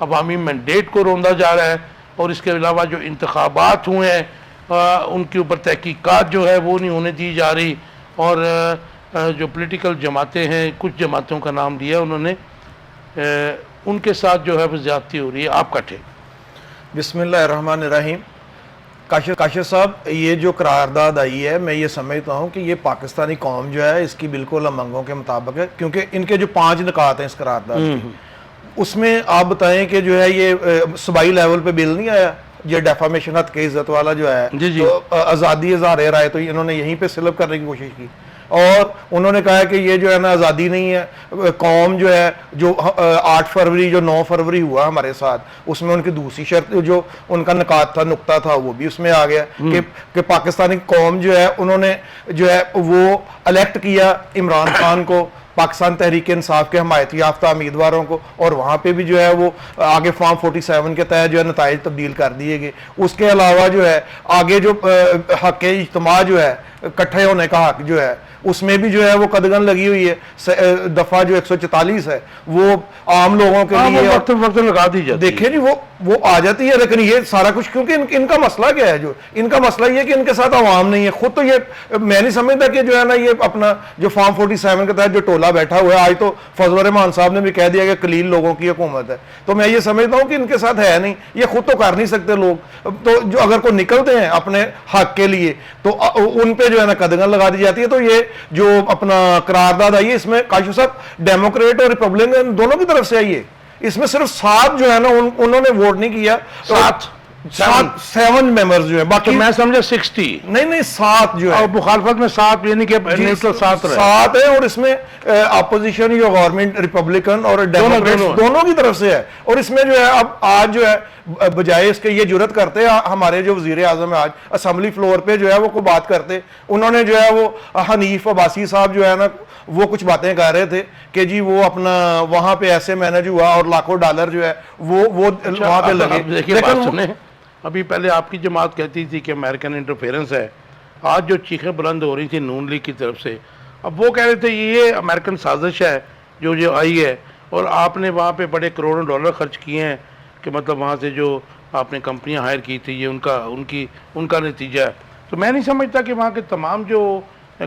عوامی مینڈیٹ کو روندا جا رہا ہے، اور اس کے علاوہ جو انتخابات ہوئے ہیں ان کے اوپر تحقیقات جو ہے وہ نہیں ہونے دی جا رہی، اور جو پولیٹیکل جماعتیں ہیں، کچھ جماعتوں کا نام لیا انہوں نے، ان کے ساتھ جو ہے وہ زیادتی ہو رہی ہے. آپ کا ٹھیک؟ بسم اللہ الرحمن الرحیم. کاشف صاحب، یہ جو قرارداد آئی ہے، میں یہ سمجھتا ہوں کہ یہ پاکستانی قوم جو ہے اس کی بالکل امنگوں کے مطابق ہے، کیونکہ ان کے جو 5 نکات ہیں اس قرارداد کی، اس میں آپ بتائیں کہ جو ہے یہ صوبائی لیول پہ بل نہیں آیا، یہ ڈیفامیشن حد کی عزت والا جو ہے، تو آزادی اظہار رائے تو انہوں نے یہیں پہ سلب کرنے کی کوشش کی، اور انہوں نے کہا کہ یہ جو ہے نا آزادی نہیں ہے. قوم جو ہے جو 8 فروری جو 9 فروری ہوا ہمارے ساتھ، اس میں ان کی دوسری شرط جو ان کا نکات تھا، نقطہ تھا، وہ بھی اس میں آ گیا کہ پاکستانی قوم جو ہے انہوں نے جو ہے وہ الیکٹ کیا عمران خان کو، پاکستان تحریک انصاف کے حمایتی یافتہ امیدواروں کو، اور وہاں پہ بھی جو ہے وہ آگے فارم 47 کے تحت جو ہے نتائج تبدیل کر دیے گئے. اس کے علاوہ جو ہے آگے جو حق اجتماع جو ہے، اکٹھے ہونے کا حق جو ہے، اس میں بھی جو ہے وہ قدغن لگی ہوئی ہے. دفعہ جو 144 ہے وہ عام لوگوں کے لیے وقت لگا دی جاتی. دیکھیں جی وہ آ جاتی ہے، لیکن یہ سارا کچھ کیونکہ ان کا مسئلہ کیا ہے، جو ان کا مسئلہ یہ کہ ان کے ساتھ عوام نہیں ہے. خود تو یہ میں نہیں سمجھتا کہ جو ہے نا یہ اپنا جو فارم 47 کے تحت جو ٹولہ بیٹھا ہوا ہے، آج تو فضل الرحمان صاحب نے بھی کہہ دیا کہ قلیل لوگوں کی حکومت ہے، تو میں یہ سمجھتا ہوں کہ ان کے ساتھ ہے نہیں، یہ خود تو کر نہیں سکتے لوگ. تو جو اگر کوئی نکلتے ہیں اپنے حق کے لیے تو ان پہ جو ہے نا قدغن لگا دی جاتی ہے. تو یہ جو اپنا قرارداد آئی ہے، اس میں کاشف صاحب ڈیموکریٹ اور ریپبلکن دونوں کی طرف سے آئی ہے. اس میں صرف 7 جو ہے نا انہوں نے ووٹ نہیں کیا، 7 ممبرز جو ہے، باقی میں سمجھا 60 نہیں 7 جو ہے، اور مخالفت میں 7 یعنی کہ 7 ہے، اور اس میں اپوزیشن یا گورنمنٹ ریپبلکن اور ڈیموکریٹ دونوں کی طرف سے ہے. اور اس میں جو ہے اب آج جو ہے بجائے اس کے یہ جرت کرتے ہمارے جو وزیر اعظم ہے آج اسمبلی فلور پہ جو ہے وہ کوئی بات کرتے، انہوں نے جو ہے وہ حنیف عباسی صاحب جو ہے نا وہ کچھ باتیں کہہ رہے تھے کہ جی وہ اپنا وہاں پہ ایسے مینج ہوا اور لاکھوں ڈالر جو ہے وہ وہاں پہ لگے. لیکن ابھی پہلے آپ کی جماعت کہتی تھی کہ امریکن انٹرفیئرنس ہے، آج جو چیخیں بلند ہو رہی تھی نون لیگ کی طرف سے، اب وہ کہہ رہے تھے یہ امریکن سازش ہے جو آئی ہے، اور آپ نے وہاں پہ بڑے کروڑوں ڈالر خرچ کیے ہیں، کہ مطلب وہاں سے جو آپ نے کمپنیاں ہائر کی تھی یہ ان کا نتیجہ ہے. تو میں نہیں سمجھتا کہ وہاں کے تمام جو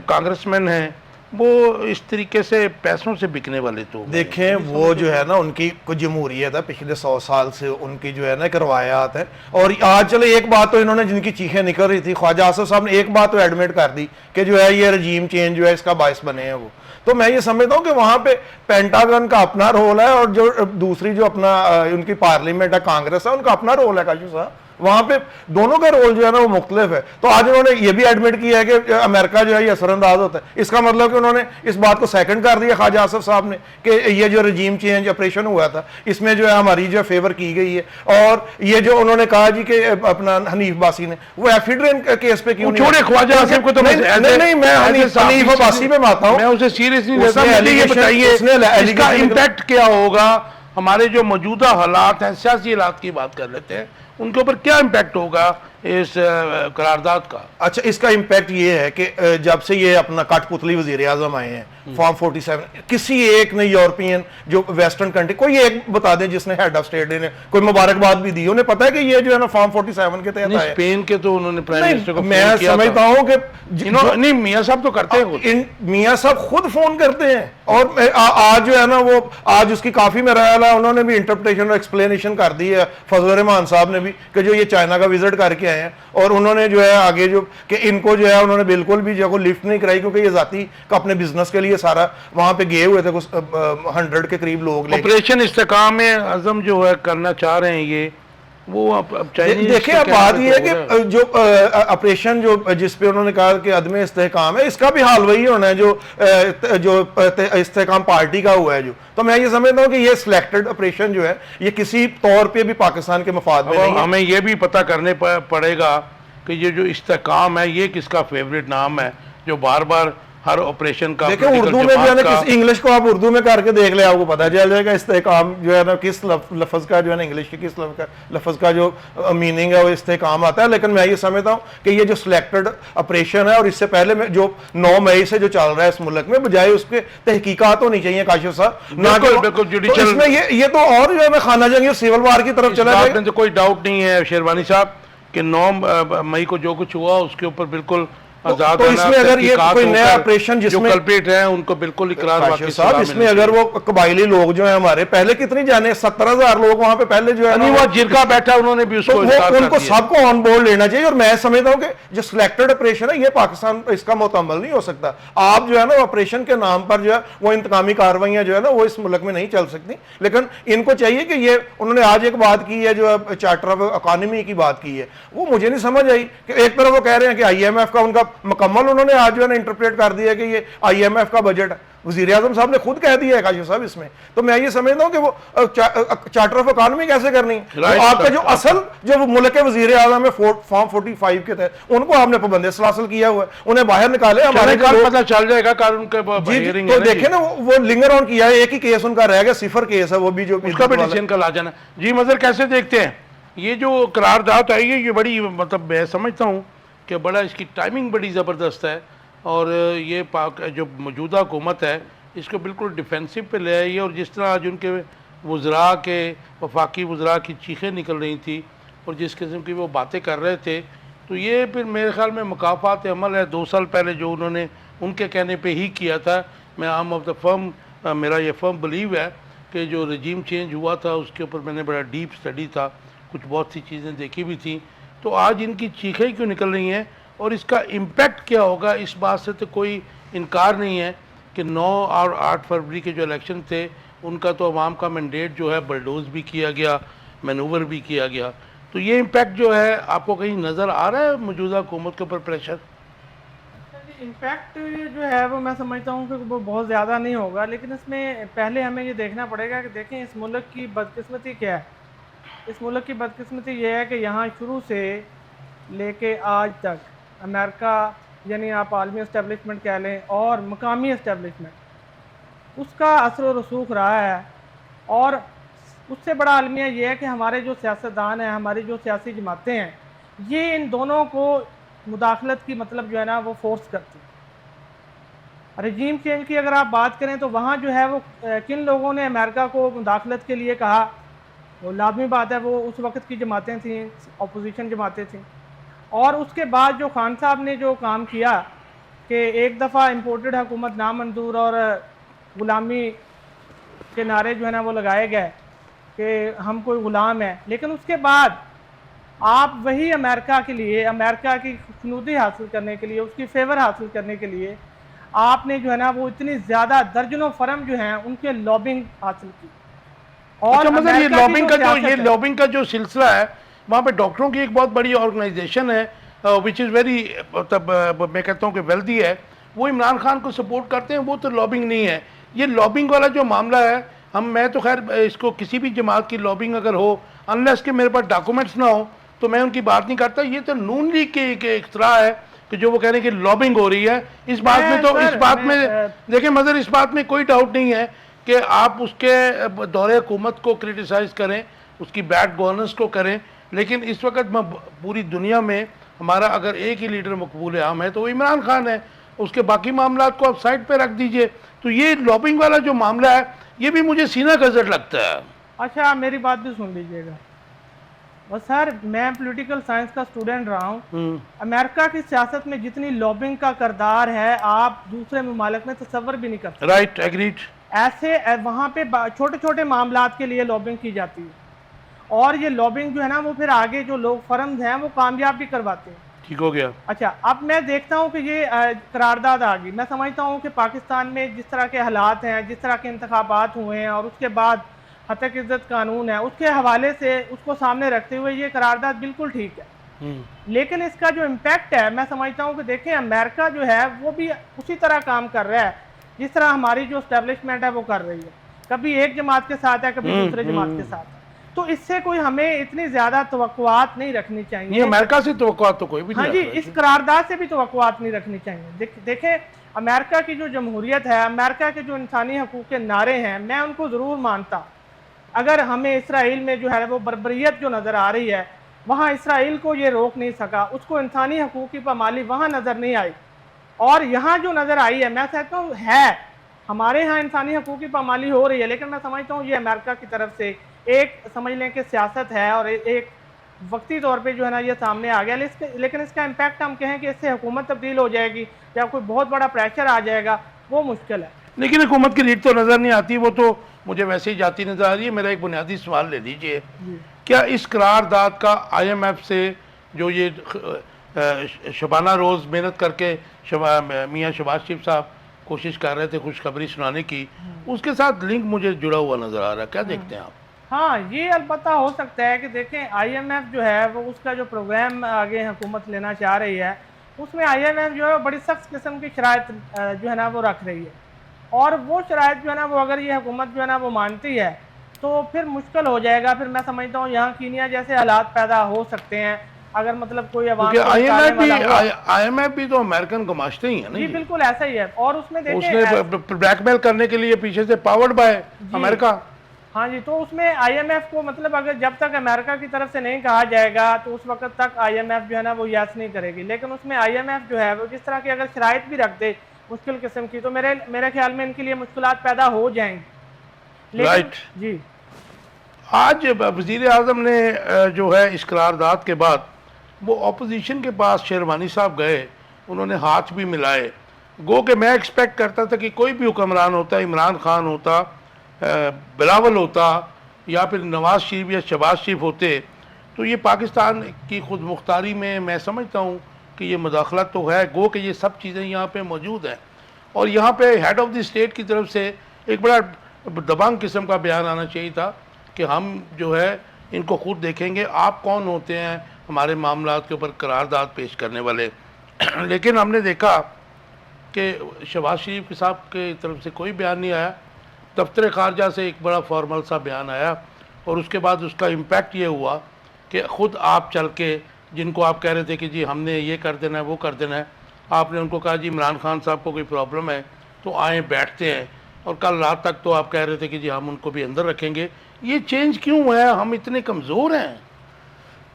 کانگریس مین ہیں وہ اس طریقے سے پیسوں سے بکنے والے. تو دیکھیں وہ جو ہے نا ان کی کوئی جمہوریت ہے، پچھلے 100 سال سے ان کی جو ہے نا ایک روایات ہے. اور آج چلے ایک بات تو انہوں نے جن کی چیخیں نکل رہی تھی، خواجہ آصف صاحب نے ایک بات تو ایڈمٹ کر دی کہ جو ہے یہ رجیم چینج جو ہے اس کا باعث بنے ہیں وہ. تو میں یہ سمجھتا ہوں کہ وہاں پہ پینٹاگن کا اپنا رول ہے، اور جو دوسری جو اپنا ان کی پارلیمنٹ ہے کانگریس ہے، ان کا اپنا رول ہے. کاشف صاحب وہاں پہ دونوں کا رول جو ہے نا وہ مختلف ہے. تو آج انہوں نے یہ بھی ایڈمٹ کیا ہے کہ امریکہ جو ہے یہ اثر انداز ہوتا ہے. اس کا مطلب کہ انہوں نے اس بات کو سیکنڈ کر دیا خواجہ آصف صاحب نے کہ یہ جو رجیم چینج آپریشن ہوا تھا اس میں جو ہے ہماری جو فیور کی گئی ہے. اور یہ جو انہوں نے کہا جی کہ اپنا حنیف عباسی نے وہ ایفیڈرین کیس پہ کیوں چھوڑے خواجہ آصف کو؟ تو نہیں میں حنیف عباسی پہ آتا ہوں، میں اسے سیریس نہیں لیتا. مجھے یہ بتائیے اس کا امپیکٹ کیا ہوگا ہمارے جو موجودہ حالات ہیں، سیاسی حالات کی بات کر لیتے ہیں، ان کے اوپر کیا امپیکٹ ہوگا اس قرارداد کا؟ اچھا اس کا امپیکٹ یہ ہے کہ جب سے یہ اپنا کٹ پتلی وزیر اعظم آئے ہیں فارم 47، کسی ایک نے یورپین جو ویسٹرن کنٹری کوئی ایک بتا دیں جس نے ہیڈ آف اسٹیٹ نے کوئی مبارکباد بھی دی، انہیں پتا ہے کہ یہ جو ہے نا فارم 47 کے تحت آئے. اسپین کے تو انہوں نے پرائم منسٹر کو میں سمجھتا ہوں کہ نہیں میاں صاحب تو کرتے ہیں، میاں صاحب خود فون کرتے ہیں. اور آج جو ہے نا وہ آج اس کی کافی میرا خیال ہے انہوں نے بھی انٹرپریٹیشن اور ایکسپلینیشن کر دی ہے، فضل الرحمان صاحب نے بھی، کہ جو یہ چائنا کا وزٹ کر کے آئے ہیں. اور انہوں نے جو ہے آگے جو کہ ان کو جو ہے انہوں نے بالکل بھی جو لفٹ نہیں کرائی، کیونکہ یہ ذاتی کا اپنے بزنس کے لیے سارا وہاں پہ گئے ہوئے تھے، کچھ 100 کے قریب لوگ. آپریشن استحکام عزم جو ہے کرنا چاہ رہے ہیں یہ وہ دیکھیں اب بات یہ ہے کہ جو آپریشن جو جس پہ انہوں نے کہا کہ عدم استحکام ہے، اس کا بھی حال وہی ہونا ہے جو استحکام پارٹی کا ہوا ہے جو. تو میں یہ سمجھتا ہوں کہ یہ سلیکٹڈ آپریشن جو ہے یہ کسی طور پہ بھی پاکستان کے مفاد میں نہیں ہے. ہمیں یہ بھی پتہ کرنے پڑے گا کہ یہ جو استحکام ہے یہ کس کا فیوریٹ نام ہے جو بار بار ہر آپریشن کا دیکھیں اردو میں جو ہے نا کس انگلش کو آپ اردو میں کر کے دیکھ لیں آپ کو پتہ چل جائے گا استحکام جو ہے نا کس لفظ کا جو ہے نا انگلش کے کس لفظ کا جو میننگ ہے وہ استحکام آتا ہے. لیکن میں یہ سمجھتا ہوں کہ یہ جو سلیکٹڈ آپریشن ہے اور اس سے پہلے میں جو 9 مئی سے جو چل رہا ہے اس ملک میں بجائے اس کے تحقیقات ہونی چاہیے کاشف صاحب. بالکل اس میں یہ تو اور جو ہے نا خانہ جنگی اور سیول وار کی طرف چلا جائے گا. کوئی ڈاؤٹ نہیں ہے شیروانی صاحب کہ 9 مئی کو جو کچھ ہوا اس کے اوپر بالکل آزاد تو اس میں اگر یہ کوئی نیا آپریشن جس میں کلپریٹ ہیں ان کو بالکل اقرار واقعی صاحب اس میں اگر وہ قبائلی لوگ جو ہیں ہمارے پہلے کتنی جانے 70,000 لوگ وہاں پہ پہلے جو ہے نہیں وہ جرگہ بیٹھا انہوں نے بھی اس کو ان کو سب کو آن بورڈ لینا چاہیے. اور میں سمجھتا ہوں کہ جو سلیکٹڈ آپریشن ہے یہ پاکستان اس کا مکمل نہیں ہو سکتا. آپ جو ہے نا آپریشن کے نام پر جو ہے وہ انتقامی کارروائیاں جو ہے نا وہ اس ملک میں نہیں چل سکتی. لیکن ان کو چاہیے کہ یہ انہوں نے آج ایک بات کی ہے جو چارٹر آف اکانومی کی بات کی ہے وہ مجھے نہیں سمجھ آئی کہ ایک طرف وہ کہہ رہے ہیں کہ IMF کا ان کا مکمل انہوں نے آج جو ہے نا انٹرپریٹ کر دیا کہ یہ IMF کا بجٹ ہے. وزیر اعظم صاحب نے خود کہہ دیا ہے کاشف صاحب اس میں. تو میں یہ سمجھتا ہوں کہ وہ چارٹر آف اکانومی کیسے کرنی ہے. آپ کا جو اصل جو ملک کے وزیر اعظم ہے فارم 45 کے تحت ان کو آپ نے پابندی سلاسل کیا ہوا ہے انہیں باہر نکالے. ہمارے پتہ چل جائے گا قانون کے تو دیکھیں نا وہ لنگر آن کیا ہے ایک ہی کیس ان کا رہ گیا 0 کیس ہے وہ بھی جو اس کا بھی ڈیسیژن کا لا جانا. جی مظہر کیسے دیکھتے ہیں یہ جو قرارداد آئی ہے یہ بڑی مطلب میں سمجھتا ہوں کہ بڑا اس کی ٹائمنگ بڑی زبردست ہے اور یہ جو موجودہ حکومت ہے اس کو بالکل ڈیفینسو پہ لے آئی ہے. اور جس طرح آج ان کے وزراء کے وفاقی وزراء کی چیخیں نکل رہی تھیں اور جس قسم کی وہ باتیں کر رہے تھے تو یہ پھر میرے خیال میں مکافات عمل ہے. 2 سال پہلے جو انہوں نے ان کے کہنے پہ ہی کیا تھا. میں عام آف دا فرم میرا یہ فرم بلیو ہے کہ جو رجیم چینج ہوا تھا اس کے اوپر میں نے بڑا ڈیپ اسٹڈی تھا کچھ بہت سی چیزیں دیکھی بھی تھیں. تو آج ان کی چیخیں کیوں نکل رہی ہیں اور اس کا امپیکٹ کیا ہوگا اس بات سے تو کوئی انکار نہیں ہے کہ 9 اور 8 فروری کے جو الیکشن تھے ان کا تو عوام کا مینڈیٹ جو ہے بلڈوز بھی کیا گیا مینوور بھی کیا گیا. تو یہ امپیکٹ جو ہے آپ کو کہیں نظر آ رہا ہے موجودہ حکومت کے اوپر پریشر؟ امپیکٹ جو ہے وہ میں سمجھتا ہوں کہ وہ بہت زیادہ نہیں ہوگا. لیکن اس میں پہلے ہمیں یہ دیکھنا پڑے گا کہ دیکھیں اس ملک کی بدقسمتی کیا ہے. اس ملک کی بدقسمتی یہ ہے کہ یہاں شروع سے لے کے آج تک امریکہ یعنی آپ عالمی اسٹیبلشمنٹ کہہ لیں اور مقامی اسٹیبلشمنٹ اس کا اثر و رسوخ رہا ہے. اور اس سے بڑا المیہ یہ ہے کہ ہمارے جو سیاستدان ہیں ہماری جو سیاسی جماعتیں ہیں یہ ان دونوں کو مداخلت کی مطلب جو ہے نا وہ فورس کرتی ہے. رجیم چینج کی اگر آپ بات کریں تو وہاں جو ہے وہ کن لوگوں نے امریکہ کو مداخلت کے لیے کہا وہ لازمی بات ہے وہ اس وقت کی جماعتیں تھیں اپوزیشن جماعتیں تھیں. اور اس کے بعد جو خان صاحب نے جو کام کیا کہ ایک دفعہ امپورٹڈ حکومت نامنظور اور غلامی کے نعرے جو ہے نا وہ لگائے گئے کہ ہم کوئی غلام ہیں. لیکن اس کے بعد آپ وہی امریکہ کے لیے امریکہ کی خوشنودی حاصل کرنے کے لیے اس کی فیور حاصل کرنے کے لیے آپ نے جو ہے نا وہ اتنی زیادہ درجنوں فرم جو ہیں ان کے لابنگ حاصل کی. اور یہ لابنگ کا جو سلسلہ ہے وہاں پہ ڈاکٹروں کی ایک بہت بڑی آرگنائزیشن ہے وچ از ویری مطلب میں کہتا ہوں کہ ویلدی ہے وہ عمران خان کو سپورٹ کرتے ہیں. وہ تو لابنگ نہیں ہے. یہ لابنگ والا جو معاملہ ہے میں تو خیر اس کو کسی بھی جماعت کی لابنگ اگر ہو انلیس کہ میرے پاس ڈاکومنٹس نہ ہو تو میں ان کی بات نہیں کرتا. یہ تو نون لیگ کے ایک اختراع ہے کہ جو وہ کہہ رہے ہیں کہ لابنگ ہو رہی ہے. اس بات میں دیکھیں مظہر اس بات میں کوئی ڈاؤٹ نہیں ہے کہ آپ اس کے دور حکومت کو کرٹیسائز کریں اس کی بیڈ گورننس کو کریں. لیکن اس وقت میں پوری دنیا میں ہمارا اگر ایک ہی لیڈر مقبول عام ہے تو وہ عمران خان ہے. اس کے باقی معاملات کو آپ سائڈ پہ رکھ دیجئے. تو یہ لابنگ والا جو معاملہ ہے یہ بھی مجھے سینہ گزر لگتا ہے. اچھا میری بات بھی سن لیجئے گا. بس سر میں پولیٹیکل سائنس کا اسٹوڈنٹ رہا ہوں. امریکہ کی سیاست میں جتنی لابنگ کا کردار ہے آپ دوسرے ممالک میں تصور بھی نہیں کرتے. Right agreed. ایسے وہاں پہ چھوٹے چھوٹے معاملات کے لیے لابنگ کی جاتی ہے اور یہ لابنگ جو ہے نا وہ پھر آگے جو لوگ فرمز ہیں وہ کامیاب بھی کرواتے ہیں. ٹھیک ہو گیا. اچھا اب میں دیکھتا ہوں کہ یہ قرارداد آ گئی. میں سمجھتا ہوں کہ پاکستان میں جس طرح کے حالات ہیں جس طرح کے انتخابات ہوئے ہیں اور اس کے بعد حتیٰ کہ عزت قانون ہے اس کے حوالے سے اس کو سامنے رکھتے ہوئے یہ قرارداد بالکل ٹھیک ہے. لیکن اس کا جو امپیکٹ ہے میں سمجھتا ہوں کہ دیکھیں امریکہ جو ہے وہ بھی اسی طرح کام کر رہا ہے جس طرح ہماری جو اسٹیبلشمنٹ ہے وہ کر رہی ہے. کبھی ایک جماعت کے ساتھ ہے کبھی دوسرے جماعت کے ساتھ ہے. تو اس سے کوئی ہمیں اتنی زیادہ توقعات نہیں رکھنی چاہیے. یہ امریکہ سے توقعات تو کوئی بھی ہاں نہیں جی، رکھ رہا. اس قرارداد سے بھی توقعات نہیں رکھنی چاہیے. دیکھیں امریکہ کی جو جمہوریت ہے، امریکہ کے جو انسانی حقوق کے نعرے ہیں، میں ان کو ضرور مانتا. اگر ہمیں اسرائیل میں جو ہے وہ بربریت جو نظر آ رہی ہے، وہاں اسرائیل کو یہ روک نہیں سکا، اس کو انسانی حقوق کی پامالی وہاں نظر نہیں آئی. اور یہاں جو نظر آئی ہے، میں کہتا ہوں ہے ہمارے ہاں انسانی حقوق کی پامالی ہو رہی ہے، لیکن میں سمجھتا ہوں یہ امریکہ کی طرف سے ایک سمجھ لیں کہ سیاست ہے اور ایک وقتی طور پہ جو ہے نا یہ سامنے آ گیا. لیکن اس کا امپیکٹ ہم کہیں کہ اس سے حکومت تبدیل ہو جائے گی یا کوئی بہت بڑا پریشر آ جائے گا، وہ مشکل ہے. لیکن حکومت کی لیڈ تو نظر نہیں آتی، وہ تو مجھے ویسے ہی جاتی نظر آ رہی ہے. میرا ایک بنیادی سوال لے لیجئے، کیا اس قرارداد کا آئی ایم ایف سے جو یہ شبانہ روز محنت کر کے میاں شہباز شریف صاحب کوشش کر رہے تھے خوشخبری سنانے کی، اس کے ساتھ لنک مجھے جڑا ہوا نظر آ رہا ہے؟ کیا دیکھتے ہیں آپ؟ ہاں، یہ البتہ ہو سکتا ہے کہ دیکھیں آئی ایم ایف جو ہے وہ اس کا جو پروگرام آگے حکومت لینا چاہ رہی ہے، اس میں آئی ایم ایف جو ہے بڑی سخت قسم کی شرائط جو ہے نا وہ رکھ رہی ہے. اور وہ شرائط جو ہے نا وہ اگر یہ حکومت جو ہے نا وہ مانتی ہے تو پھر مشکل ہو جائے گا. پھر میں سمجھتا ہوں یہاں کینیا جیسے حالات پیدا ہو سکتے ہیں اگر مطلب کوئی عوام کیونکہ کو نکالنے والا ہوا. آئی ایم ایف بھی تو امریکن گماشتے ہی ہیں نا. جی بالکل ایسا ہی ہے. اور اس میں اس دیکھیں نے بلیک میل کرنے کے لیے پیچھے سے پاورڈ بائی امریکہ. ہاں جی، تو اس میں آئی ایم ایف کو مطلب اگر جب تک امریکہ کی طرف سے نہیں کہا جائے گا تو اس وقت تک آئی ایم ایف جو ہے نا وہ یس نہیں کرے گی. لیکن اس میں آئی ایم ایف جو ہے وہ جس طرح کی اگر شرائط بھی رکھ دے مشکل قسم کی تو میرے خیال میں ان کے لیے مشکلات پیدا ہو جائیں گی. رائٹ. جی آج وزیر اعظم نے جو ہے اس قرارداد کے بعد وہ اپوزیشن کے پاس شیروانی صاحب گئے، انہوں نے ہاتھ بھی ملائے. گو کہ میں ایکسپیکٹ کرتا تھا کہ کوئی بھی حکمران ہوتا، عمران خان ہوتا، بلاول ہوتا یا پھر نواز شریف یا شہباز شریف ہوتے، تو یہ پاکستان کی خود مختاری میں سمجھتا ہوں کہ یہ مداخلت تو ہے. گو کہ یہ سب چیزیں یہاں پہ موجود ہیں اور یہاں پہ ہیڈ آف دی اسٹیٹ کی طرف سے ایک بڑا دبنگ قسم کا بیان آنا چاہیے تھا کہ ہم جو ہے ان کو خود دیکھیں گے، آپ کون ہوتے ہیں ہمارے معاملات کے اوپر قرارداد پیش کرنے والے. لیکن ہم نے دیکھا کہ شہباز شریف کے صاحب کی طرف سے کوئی بیان نہیں آیا. دفتر خارجہ سے ایک بڑا فارمل سا بیان آیا اور اس کے بعد اس کا امپیکٹ یہ ہوا کہ خود آپ چل کے جن کو آپ کہہ رہے تھے کہ جی ہم نے یہ کر دینا ہے وہ کر دینا ہے، آپ نے ان کو کہا جی عمران خان صاحب کو کوئی پرابلم ہے تو آئیں بیٹھتے ہیں. اور کل رات تک تو آپ کہہ رہے تھے کہ جی ہم ان کو بھی اندر رکھیں گے. یہ چینج کیوں ہے؟ ہم اتنے کمزور ہیں؟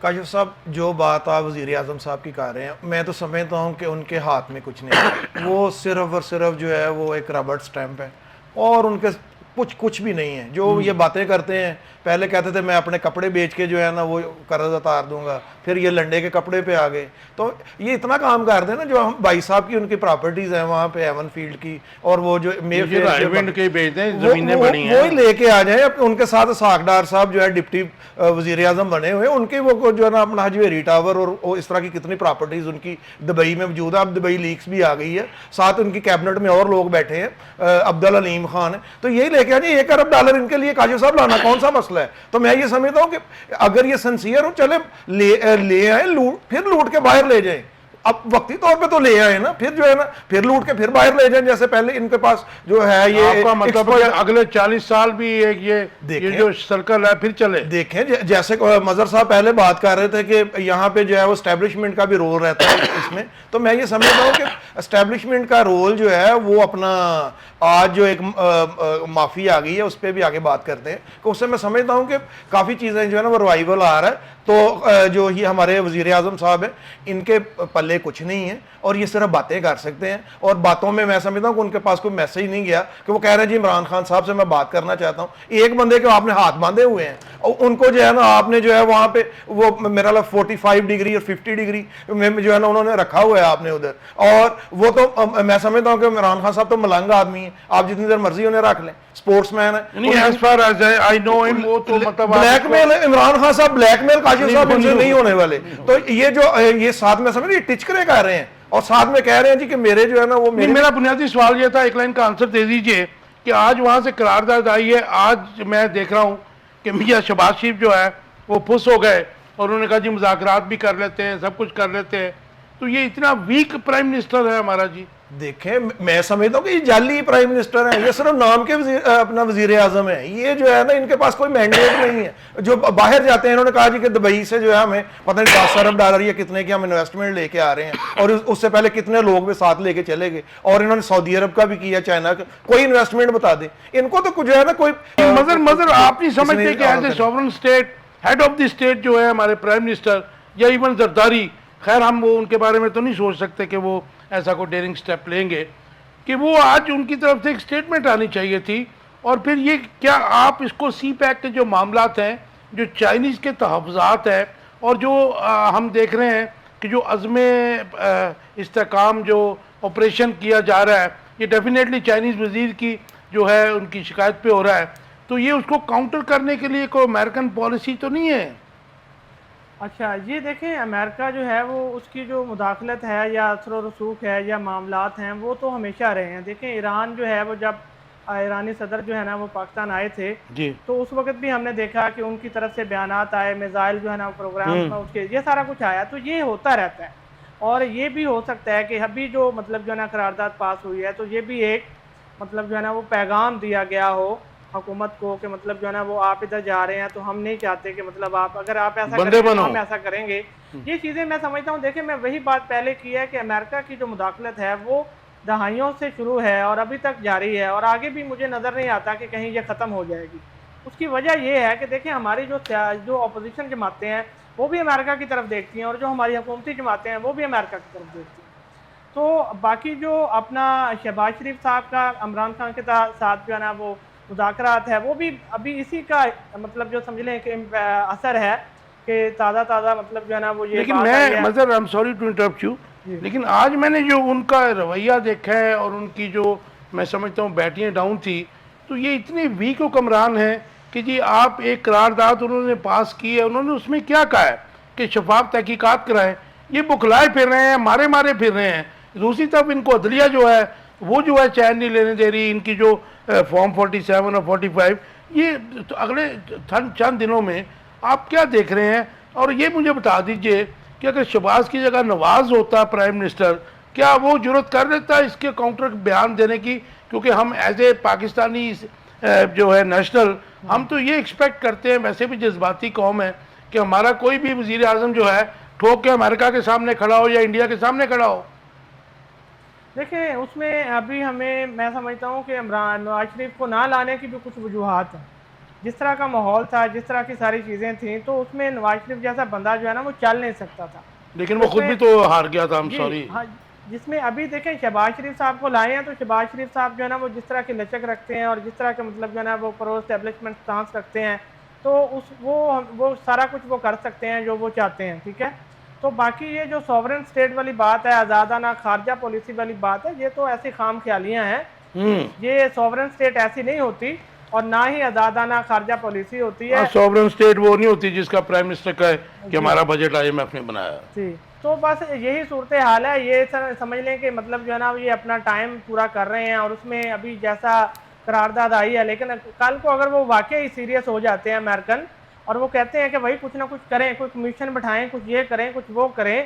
کاشف صاحب، جو بات آپ وزیر اعظم صاحب کی کہہ رہے ہیں، میں تو سمجھتا ہوں کہ ان کے ہاتھ میں کچھ نہیں. وہ صرف اور صرف جو ہے وہ ایک ربڑ سٹیمپ ہے اور ان کے کچھ بھی نہیں ہے. جو یہ باتیں کرتے ہیں، پہلے کہتے تھے میں اپنے کپڑے بیچ کے جو ہے نا وہ قرض اتار دوں گا، پھر یہ لنڈے کے کپڑے پہ آ گئے. تو یہ اتنا کام کرتے ہیں نا، جو ہم بھائی صاحب کی ان کی پراپرٹیز ہیں وہاں پہ ایون فیلڈ کی اور وہ جو وہی لے کے آ جائیں. ان کے ساتھ اسحاق صاحب جو ہے ڈپٹی وزیر اعظم بنے ہوئے، ان کے وہ جو ہے نا اپنا حج ویری ٹاور اور اس طرح کی کتنی پراپرٹیز ان کی دبئی میں موجود ہے. اب دبئی لیکس بھی آ گئی ہے، ساتھ ان کی کیبنٹ میں اور لوگ بیٹھے ہیں، عبدالعلیم خان ہے. تو یہی لے کے آ جائیں. $1 ارب ان کے لیے کاجو صاحب لانا کون سا مسئلہ ہے؟ تو میں یہ سمجھتا ہوں کہ اگر یہ سنسیئر ہو، چلے لے آئیں، پھر لوٹ کے باہر لے جائیں. اب وقتی طور پہ تو لے آئے نا، پھر جو ہے نا پھر لوٹ کے پھر باہر لے جائیں. جیسے پہلے ان کے پاس جو ہے یہ آپ کا مطلب ہے اگلے 40 سال بھی یہ جو سرکل ہے پھر چلے. دیکھیں جیسے مظہر صاحب پہلے بات کر رہے تھے کہ یہاں پہ جو ہے وہ اسٹیبلشمنٹ کا بھی رول رہتا ہے اس میں. تو میں یہ سمجھتا ہوں کہ اسٹیبلشمنٹ کا رول جو ہے وہ اپنا آج جو ایک معافی آ گئی ہے اس پہ بھی آگے بات کرتے ہیں کہ اس سے میں سمجھتا ہوں کہ کافی چیزیں جو ہے نا وہ ریوائول آ رہا ہے. تو جو یہ ہمارے وزیر اعظم صاحب ہیں، ان کے پلے کچھ نہیں ہے اور یہ صرف باتیں کر سکتے ہیں. اور باتوں میں سمجھتا ہوں کہ ان کے پاس کوئی میسج نہیں گیا کہ وہ کہہ رہے ہیں جی عمران خان صاحب سے میں بات کرنا چاہتا ہوں. ایک بندے کے آپ نے ہاتھ باندھے ہوئے ہیں اور ان کو جو ہے نا آپ نے جو ہے وہاں پہ وہ میرا 45 ڈگری اور 50 ڈگری میں جو ہے نا انہوں نے رکھا ہوا ہے آپ نے ادھر. اور وہ تو میں سمجھتا ہوں کہ عمران خان صاحب تو ملنگ آدمی ہیں، آپ جتنی دیر مرضی انہیں رکھ لیں، اسپورٹس مین ہے. بلیک میل عمران خان صاحب بلیک میل کاشف صاحب ان سے نہیں ہونے والے. تو یہ جو یہ ساتھ میں سمجھ ٹچکرے کر رہے ہیں اور ساتھ میں کہہ رہے ہیں جی کہ میرے جو ہے نا وہ میرا بنیادی سوال یہ تھا، ایک لائن کا آنسر دے دیجئے کہ آج وہاں سے قرارداد آئی ہے. آج میں دیکھ رہا ہوں کہ میاں شہباز شریف جو ہے وہ پھس ہو گئے اور انہوں نے کہا جی مذاکرات بھی کر لیتے ہیں، سب کچھ کر لیتے ہیں. تو یہ اتنا ویک پرائم منسٹر ہے ہمارا جی. دیکھیں میں سمجھتا ہوں کہ یہ جعلی پرائم منسٹر ہیں, یہ صرف نام کے اپنا وزیر اعظم ہیں. یہ جو ہے نا ان کے پاس کوئی مینڈیٹ نہیں ہے. جو باہر جاتے ہیں انہوں نے کہا جی کہ دبئی سے جو ہے ہمیں پتہ نہیں 10 ارب ڈالر یا کتنے کی ہم انویسٹمنٹ لے کے آ رہے ہیں, اور اس سے پہلے کتنے لوگ بھی ساتھ لے کے چلے گئے, اور انہوں نے سعودی عرب کا بھی کیا, چائنا کا. کوئی انویسٹمنٹ بتا دیں ان کو تو جو ہے نا کوئی مگر آپ نہیں سمجھتے کہ as a sovereign state head of the state جو ہے ہمارے پرائم منسٹر یا ایون زرداری, خیر ہم وہ ان کے بارے میں تو نہیں سوچ سکتے کہ وہ ایسا کوئی ڈیرنگ سٹیپ لیں گے, کہ وہ آج ان کی طرف سے ایک سٹیٹمنٹ آنی چاہیے تھی. اور پھر یہ کیا آپ اس کو سی پیک کے جو معاملات ہیں, جو چائنیز کے تحفظات ہیں, اور جو ہم دیکھ رہے ہیں کہ جو عزم استحکام جو آپریشن کیا جا رہا ہے, یہ ڈیفینیٹلی چائنیز وزیر کی جو ہے ان کی شکایت پہ ہو رہا ہے, تو یہ اس کو کاؤنٹر کرنے کے لیے کوئی امریکن پالیسی تو نہیں ہے؟ اچھا یہ دیکھیں امریکہ جو ہے وہ اس کی جو مداخلت ہے یا اثر و رسوخ ہے یا معاملات ہیں وہ تو ہمیشہ رہے ہیں. دیکھیں ایران جو ہے وہ جب ایرانی صدر جو ہے نا وہ پاکستان آئے تھے جی تو اس وقت بھی ہم نے دیکھا کہ ان کی طرف سے بیانات آئے, میزائل جو ہے نا پروگرام میں اس کے یہ سارا کچھ آیا. تو یہ ہوتا رہتا ہے, اور یہ بھی ہو سکتا ہے کہ ابھی جو مطلب جو ہے نا قرارداد پاس ہوئی ہے تو یہ بھی ایک مطلب جو ہے نا وہ پیغام دیا گیا ہو حکومت کو کہ مطلب جو ہے نا وہ آپ ادھر جا رہے ہیں تو ہم نہیں چاہتے کہ مطلب آپ اگر آپ ایسا کریں گے تو ہم ایسا کریں گے. یہ چیزیں میں سمجھتا ہوں. دیکھیں میں وہی بات پہلے کی ہے کہ امریکہ کی جو مداخلت ہے وہ دہائیوں سے شروع ہے اور ابھی تک جاری ہے, اور آگے بھی مجھے نظر نہیں آتا کہ کہیں یہ ختم ہو جائے گی. اس کی وجہ یہ ہے کہ دیکھیں ہماری جو اپوزیشن جماعتیں ہیں وہ بھی امریکہ کی طرف دیکھتی ہیں, اور جو ہماری حکومتی جماعتیں ہیں وہ بھی امریکہ کی طرف دیکھتی ہیں. تو باقی جو اپنا شہباز شریف صاحب کا عمران خان کے ساتھ جو ہے نا وہ مذاکرات ہے وہ بھی ابھی اسی کا مطلب جو سمجھ لیں کہ اثر ہے کہ تازہ مطلب جو ہے نا وہ یہ لیکن میں Mazhar I am sorry to interrupt you, لیکن آج میں نے جو ان کا رویہ دیکھا ہے اور ان کی جو میں سمجھتا ہوں بیٹیاں ڈاؤن تھی, تو یہ اتنے ویک حکمران ہیں کہ جی آپ ایک قرارداد انہوں نے پاس کی ہے, انہوں نے اس میں کیا کہا ہے کہ شفاف تحقیقات کرائیں. یہ بکھلائے پھر رہے ہیں, مارے پھر رہے ہیں. دوسری طرف ان کو عدلیہ جو ہے وہ جو ہے چین نہیں لینے دے رہی. ان کی جو فارم 47 اور 45 یہ اگلے چند دنوں میں آپ کیا دیکھ رہے ہیں؟ اور یہ مجھے بتا دیجئے کہ اگر شہباز کی جگہ نواز ہوتا پرائم منسٹر, کیا وہ جرت کر لیتا اس کے کاؤنٹر بیان دینے کی؟ کیونکہ ہم ایز اے پاکستانی جو ہے نیشنل, ہم تو یہ ایکسپیکٹ کرتے ہیں, ویسے بھی جذباتی قوم ہے, کہ ہمارا کوئی بھی وزیر اعظم جو ہے ٹھوک کے امریکہ کے سامنے کھڑا ہو یا انڈیا کے سامنے کھڑا ہو. دیکھیں اس میں ابھی ہمیں میں سمجھتا ہوں کہ نواز شریف کو نہ لانے کی بھی کچھ وجوہات ہیں. جس طرح کا ماحول تھا, جس طرح کی ساری چیزیں تھیں, تو اس میں نواز شریف جیسا بندہ جو ہے نا وہ چل نہیں سکتا تھا. لیکن وہ خود بھی تو ہار گیا تھا. سوری جس میں ابھی دیکھیں شہباز شریف صاحب کو لائے ہیں تو شہباز شریف صاحب جو ہے نا وہ جس طرح کی لچک رکھتے ہیں اور جس طرح کے مطلب جو ہے نا وہ پرو اسٹیبلشمنٹ سٹانس رکھتے ہیں, تو وہ سارا کچھ وہ کر سکتے ہیں جو وہ چاہتے ہیں. ٹھیک ہے, تو باقی یہ جو سوورن اسٹیٹ والی بات ہے, آزادانہ خارجہ پالیسی والی بات ہے, یہ تو ایسی خام خیالیاں ہیں. یہ سوورن اسٹیٹ ایسی نہیں ہوتی, اور نہ ہی آزادانہ خارجہ پالیسی ہوتی ہے. سوورن اسٹیٹ وہ نہیں ہوتی جس کا پرائم منسٹر کہے کہ ہمارا بجٹ IMF نے بنایا. جی, تو بس یہی صورتحال ہے. یہ سمجھ لیں کہ مطلب جو ہے نا یہ اپنا ٹائم پورا کر رہے ہیں, اور اس میں ابھی جیسا قرارداد آئی ہے, لیکن کل کو اگر وہ واقعی سیریس ہو جاتے ہیں امریکن, اور وہ کہتے ہیں کہ بھائی کچھ نہ کچھ کریں, کوئی کمیشن بٹھائیں, کچھ یہ کریں, کچھ وہ کریں,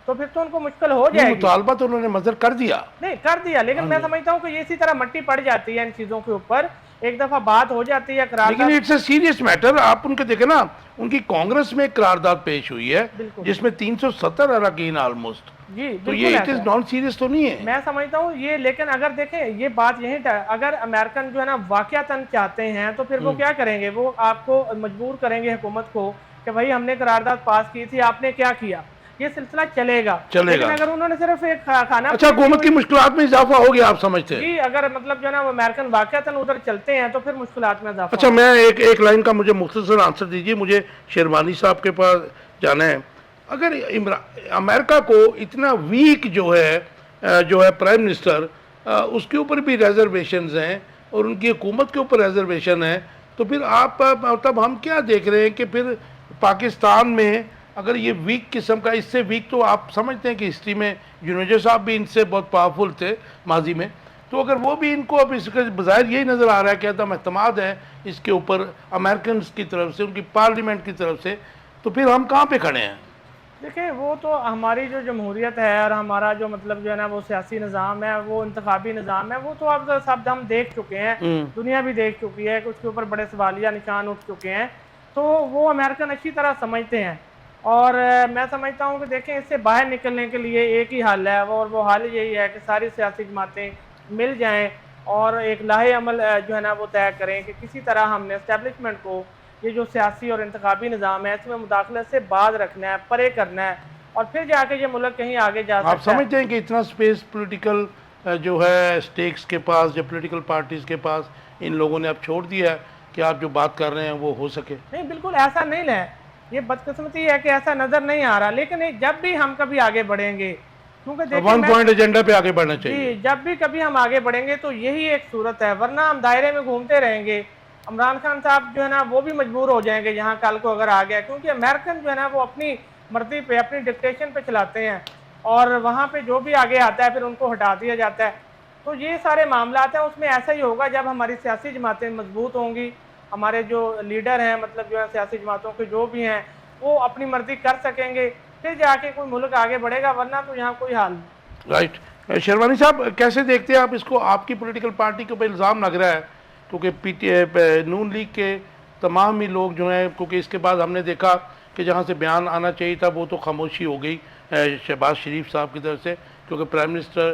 تو پھر تو ان کو مشکل ہو جائے گی. مطالبہ تو انہوں نے مظہر کر دیا, نہیں کر دیا, لیکن میں سمجھتا ہوں کہ یہ اسی طرح مٹی پڑ جاتی ہے ان چیزوں کے اوپر. ایک دفعہ بات ہو جاتی ہے قرارداد, لیکن اٹس اے سیریس میٹر. آپ ان کے دیکھیں نا, ان کی کانگریس میں ایک قرارداد پیش ہوئی ہے جس میں 370 اراکین آلموسٹ. جی تو یہ اٹ از نان سیریس تو نہیں ہے. میں سمجھتا ہوں یہ, لیکن اگر دیکھیں یہ بات یہیں اگر امریکن جو ہے نا واقعتاً چاہتے ہیں تو پھر وہ کیا کریں گے, وہ آپ کو مجبور کریں گے حکومت کو کہ بھائی ہم نے قرارداد پاس کی تھی, آپ نے کیا کیا. یہ سلسلہ چلے گا. لیکن اگر انہوں نے صرف ایک کھانا, اچھا حکومت کی مشکلات میں اضافہ ہو گیا آپ سمجھتے ہیں؟ جی, اگر مطلب جو ہے نا وہ امریکن واقعتاً ادھر چلتے ہیں تو پھر مشکلات میں اضافہ. اچھا میں ایک لائن کا مجھے مختصر آنسر دیجیے, مجھے شیروانی صاحب کے پاس جانا ہے. اگر امریکہ کو اتنا ویک جو ہے پرائم منسٹر, اس کے اوپر بھی ریزرویشنز ہیں اور ان کی حکومت کے اوپر ریزرویشن ہے, تو پھر آپ مطلب ہم کیا دیکھ رہے ہیں کہ پھر پاکستان میں اگر یہ ویک قسم کا, اس سے ویک تو آپ سمجھتے ہیں کہ ہسٹری میں جنوجہ صاحب بھی ان سے بہت پاورفل تھے ماضی میں, تو اگر وہ بھی ان کو اب اس کے بظاہر یہی نظر آ رہا ہے کہ عدم اعتماد ہے اس کے اوپر امریکنز کی طرف سے, ان کی پارلیمنٹ کی طرف سے, تو پھر ہم کہاں پہ کھڑے ہیں؟ دیکھیں وہ تو ہماری جو جمہوریت ہے اور ہمارا جو مطلب جو ہے نا وہ سیاسی نظام ہے، وہ انتخابی نظام ہے، وہ تو اب سب ہم دیکھ چکے ہیں، دنیا بھی دیکھ چکی ہے کہ اس کے اوپر بڑے سوالیہ نشان اٹھ چکے ہیں، تو وہ امریکن اچھی طرح سمجھتے ہیں، اور میں سمجھتا ہوں کہ دیکھیں اس سے باہر نکلنے کے لیے ایک ہی حل ہے، اور وہ حل یہی ہے کہ ساری سیاسی جماعتیں مل جائیں اور ایک لاہے عمل جو ہے نا وہ طے کریں کہ کسی طرح ہم نے اسٹیبلشمنٹ کو یہ جو سیاسی اور انتخابی نظام ہے اس میں مداخلت سے باز رکھنا ہے، پرے کرنا ہے، اور پھر جا کے یہ ملک کہیں آگے جا آپ سکتا ہے۔ سمجھتے ہیں کہ اتنا سپیس پولیٹیکل جو ہے سٹیکس کے پاس یا پولیٹیکل پارٹیز کے پاس ان لوگوں نے اب چھوڑ دیا ہے کہ آپ جو بات کر رہے ہیں وہ ہو سکے؟ نہیں بالکل ایسا نہیں ہے، یہ بدقسمتی ہے کہ ایسا نظر نہیں آ رہا، لیکن جب بھی ہم کبھی آگے بڑھیں گے، کیونکہ دیکھیں ون پوائنٹ ایجنڈا پہ آگے بڑھنا چاہیے۔ جی جب بھی کبھی ہم آگے بڑھیں گے تو یہی ایک صورت ہے، ورنہ ہم دائرے میں گھومتے رہیں گے۔ عمران خان صاحب جو ہے نا وہ بھی مجبور ہو جائیں گے یہاں کل کو اگر آ گیا، کیونکہ امریکن جو ہے نا وہ اپنی مرضی پہ اپنی ڈکٹیشن پہ چلاتے ہیں، اور وہاں پہ جو بھی آگے آتا ہے پھر ان کو ہٹا دیا جاتا ہے۔ تو یہ سارے معاملات ہیں، اس میں ایسا ہی ہوگا جب ہماری سیاسی جماعتیں مضبوط ہوں گی، ہمارے جو لیڈر ہیں مطلب جو ہے سیاسی جماعتوں کے جو بھی ہیں وہ اپنی مرضی کر سکیں گے، پھر جا کے کوئی ملک آگے بڑھے گا، ورنہ تو یہاں کوئی حال نہیں۔ رائٹ۔ شیروانی صاحب کیسے دیکھتے ہیں آپ اس کو؟ آپ کی پولیٹیکل پارٹی کے اوپر الزام لگ رہا ہے کیونکہ نون لیگ کے تمام ہی لوگ جو ہیں، کیونکہ اس کے بعد ہم نے دیکھا کہ جہاں سے بیان آنا چاہیے تھا وہ تو خاموشی ہو گئی شہباز شریف صاحب کی طرف سے، کیونکہ پرائم منسٹر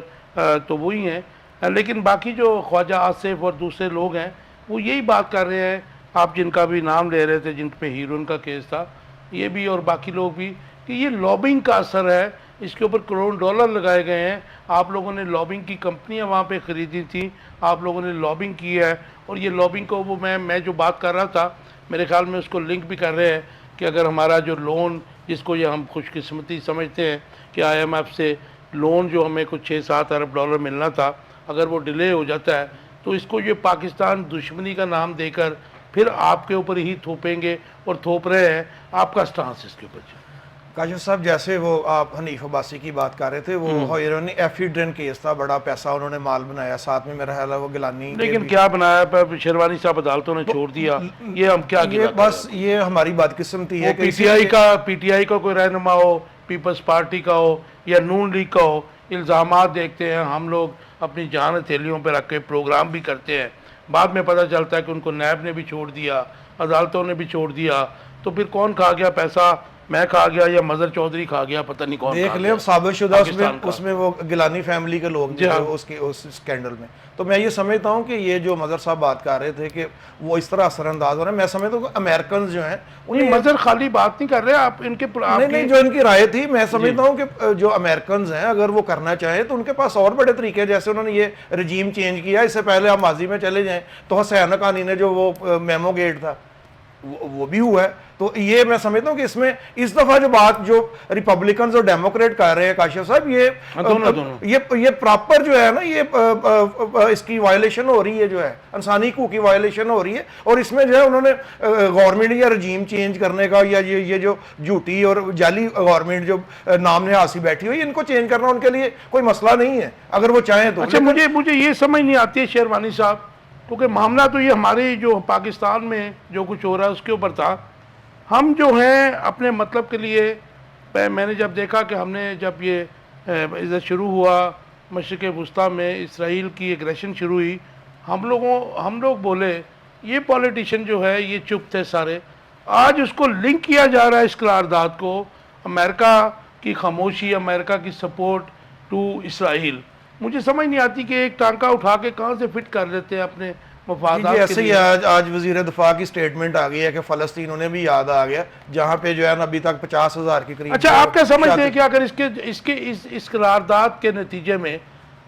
تو وہی ہیں، لیکن باقی جو خواجہ آصف اور دوسرے لوگ ہیں وہ یہی بات کر رہے ہیں، آپ جن کا بھی نام لے رہے تھے جن پہ ہیرون کا کیس تھا، یہ بھی اور باقی لوگ بھی، کہ یہ لابنگ کا اثر ہے، اس کے اوپر کروڑ ڈالر لگائے گئے ہیں، آپ لوگوں نے لابنگ کی کمپنیاں وہاں پہ خریدی تھیں، آپ لوگوں نے لابنگ کی ہے، اور یہ لابنگ کو وہ میں جو بات کر رہا تھا میرے خیال میں اس کو لنک بھی کر رہے ہیں کہ اگر ہمارا جو لون، جس کو یہ ہم خوش قسمتی سمجھتے ہیں کہ آئی ایم ایف سے لون جو ہمیں کچھ 6-7 ارب ڈالر ملنا تھا، اگر وہ ڈیلے ہو جاتا ہے تو اس کو یہ پاکستان دشمنی کا نام دے کر پھر آپ کے اوپر ہی تھوپیں گے اور تھوپ رہے ہیں۔ آپ کا سٹانس اس کے اوپر؟ کاشف صاحب جیسے وہ آپ حنیف عباسی کی بات کر رہے تھے، وہ ایف ڈرن کیس تھا، بڑا پیسہ انہوں نے مال بنایا، ساتھ میں میرا خیال ہے وہ گیلانی، لیکن کیا بنایا شیروانی صاحب؟ عدالتوں نے چھوڑ دیا، یہ ہم کیا یہ بس یہ ہماری بدقسمتی ہے کہ پی ٹی آئی کا کوئی رہنما ہو، پیپلز پارٹی کا ہو یا نون لیگ کا ہو، الزامات دیکھتے ہیں ہم لوگ، اپنی جان ہتھیلیوں پہ رکھ کے پروگرام بھی کرتے ہیں، بعد میں پتہ چلتا ہے کہ ان کو نیب نے بھی چھوڑ دیا، عدالتوں نے بھی چھوڑ دیا، تو پھر کون کھا گیا پیسہ؟ میں کھا گیا یا مظہر چودھری کھا گیا؟ پتہ نہیں کون دیکھ کھا لیں گیا ثابت شدہ پاکستان کا۔ اس میں وہ گیلانی فیملی کے لوگ جو اس کی اس اسکینڈل میں، تو میں یہ سمجھتا ہوں کہ یہ جو مظہر صاحب بات کر رہے تھے کہ وہ اس طرح اثر انداز ہو رہا ہے، میں سمجھتا ہوں کہ امریکنز جو ہیں نہیں، مظہر خالی بات نہیں کر رہے آپ، ان کے نہیں جو ان کی رائے تھی، میں سمجھتا ہوں کہ جو امریکنز ہیں اگر وہ کرنا چاہیں تو ان کے پاس اور بڑے طریقے، جیسے انہوں نے یہ رجیم چینج کیا، اس سے پہلے آپ ماضی میں چلے جائیں تو حسین حقانی نے جو وہ میمو گیٹ تھا وہ بھی ہوا ہے، تو یہ میں سمجھتا ہوں کہ اس میں اس دفعہ جو بات جو ریپبلکنز اور ڈیموکریٹ کر رہے ہیں کاشف صاحب، یہ پراپر جو ہے نا، یہ اس کی وائلیشن ہو رہی ہے، جو ہے انسانی حقوق کی وائلیشن ہو رہی ہے، اور اس میں جو ہے انہوں نے گورنمنٹ یا رجیم چینج کرنے کا، یا یہ جو جھوٹی اور جعلی گورنمنٹ جو نام نہاسی بیٹھی ہوئی، ان کو چینج کرنا ان کے لیے کوئی مسئلہ نہیں ہے اگر وہ چاہیں تو۔ اچھا، مجھے یہ سمجھ نہیں آتی ہے شیروانی صاحب، کیونکہ معاملہ تو یہ ہمارے جو پاکستان میں جو کچھ ہو رہا ہے اس کے اوپر تھا، ہم جو ہیں اپنے مطلب کے لیے، میں نے جب دیکھا کہ ہم نے جب یہ عزت شروع ہوا مشرق وسطیٰ میں اسرائیل کی ایگریشن شروع ہوئی، ہم لوگ بولے یہ پولیٹیشین جو ہے یہ چپ تھے سارے، آج اس کو لنک کیا جا رہا ہے اس قرارداد کو، امریکہ کی خاموشی، امریکہ کی سپورٹ ٹو اسرائیل۔ مجھے سمجھ نہیں آتی کہ ایک ٹانکا اٹھا کے کہاں سے فٹ کر دیتے ہیں اپنے مفادات کے ایسے ہی لیے۔ آج وزیر دفاع کی سٹیٹمنٹ آ گئی ہے کہ فلسطین انہیں بھی یاد آ گیا، جہاں پہ جو ہے نا ابھی تک 50,000 کے قریب۔ اچھا، آپ کیا سمجھتے ہیں کہ اگر اس قرارداد کے نتیجے میں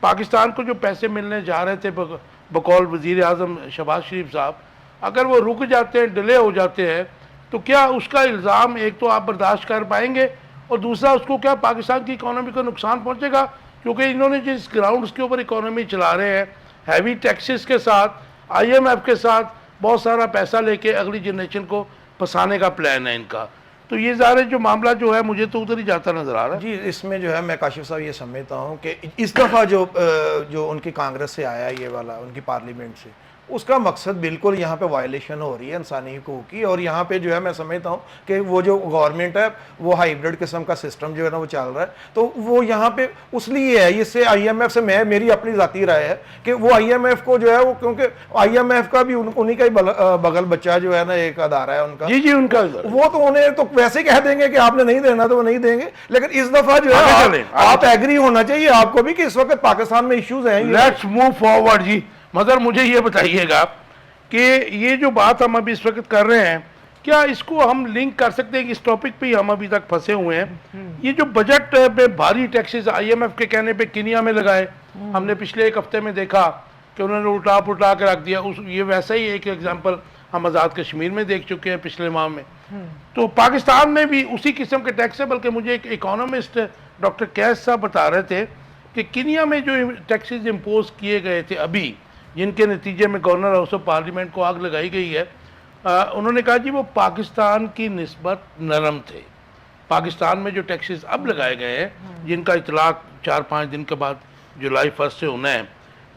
پاکستان کو جو پیسے ملنے جا رہے تھے بقول وزیر اعظم شہباز شریف صاحب، اگر وہ رک جاتے ہیں، ڈیلے ہو جاتے ہیں، تو کیا اس کا الزام ایک تو آپ برداشت کر پائیں گے، اور دوسرا اس کو کیا پاکستان کی اکانومی کو نقصان پہنچے گا؟ کیونکہ انہوں نے جس گراؤنڈز کے اوپر اکانومی چلا رہے ہیں، ہیوی ٹیکسز کے ساتھ، آئی ایم ایف کے ساتھ بہت سارا پیسہ لے کے اگلی جنریشن کو پھنسانے کا پلان ہے ان کا، تو یہ ظاہر جو معاملہ جو ہے مجھے تو ادھر ہی جاتا نظر آ رہا ہے۔ جی اس میں جو ہے میں کاشف صاحب یہ سمجھتا ہوں کہ اس دفعہ جو ان کی کانگریس سے آیا یہ والا، ان کی پارلیمنٹ سے، اس کا مقصد بالکل یہاں پہ وائلیشن ہو رہی ہے انسانی حقوق کی. اور یہاں پہ جو ہے میں سمجھتا ہوں کہ وہ جو گورنمنٹ ہے وہ ہائیبرڈ قسم کا سسٹم جو ہے نا وہ چل رہا ہے. تو وہ یہاں پہ اس لیے ہے, اس سے آئی ایم ایف سے میری اپنی ذاتی رائے ہے کہ وہ آئی ایم ایف کو جو ہے وہ, کیونکہ آئی ایم ایف کا بھی انہی کا ہی بغل بچہ جو ہے نا ایک ادارہ ہے ان کا, جی ان کا وہ تو انہیں تو ویسے کہہ دیں گے کہ آپ نے نہیں دینا تو وہ نہیں دیں گے. لیکن اس دفعہ جو ہے آپ ایگری ہونا چاہیے آپ کو بھی کہ اس وقت پاکستان میں ایشوز ہیں. Let's move forward. جی مگر مجھے یہ بتائیے گا کہ یہ جو بات ہم ابھی اس وقت کر رہے ہیں, کیا اس کو ہم لنک کر سکتے ہیں کہ اس ٹاپک پہ ہی ہم ابھی تک پھنسے ہوئے ہیں؟ یہ جو بجٹ پہ بھاری ٹیکسز آئی ایم ایف کے کہنے پہ کنیا میں لگائے, ہم نے پچھلے ایک ہفتے میں دیکھا کہ انہوں نے الٹا پلٹا کے رکھ دیا. یہ ویسا ہی ایک ایگزامپل ہم آزاد کشمیر میں دیکھ چکے ہیں پچھلے ماہ میں. تو پاکستان میں بھی اسی قسم کے ٹیکس ہے, بلکہ مجھے ایک اکانومسٹ ڈاکٹر کیس صاحب بتا رہے تھے کہ کنیا میں جو ٹیکسز امپوز کیے گئے تھے ابھی, جن کے نتیجے میں گورنر ہاؤس آف پارلیمنٹ کو آگ لگائی گئی ہے, انہوں نے کہا جی وہ پاکستان کی نسبت نرم تھے. پاکستان میں جو ٹیکسز اب لگائے گئے ہیں جن کا اطلاق 4-5 دن کے بعد جولائی 1 سے ہونا ہے,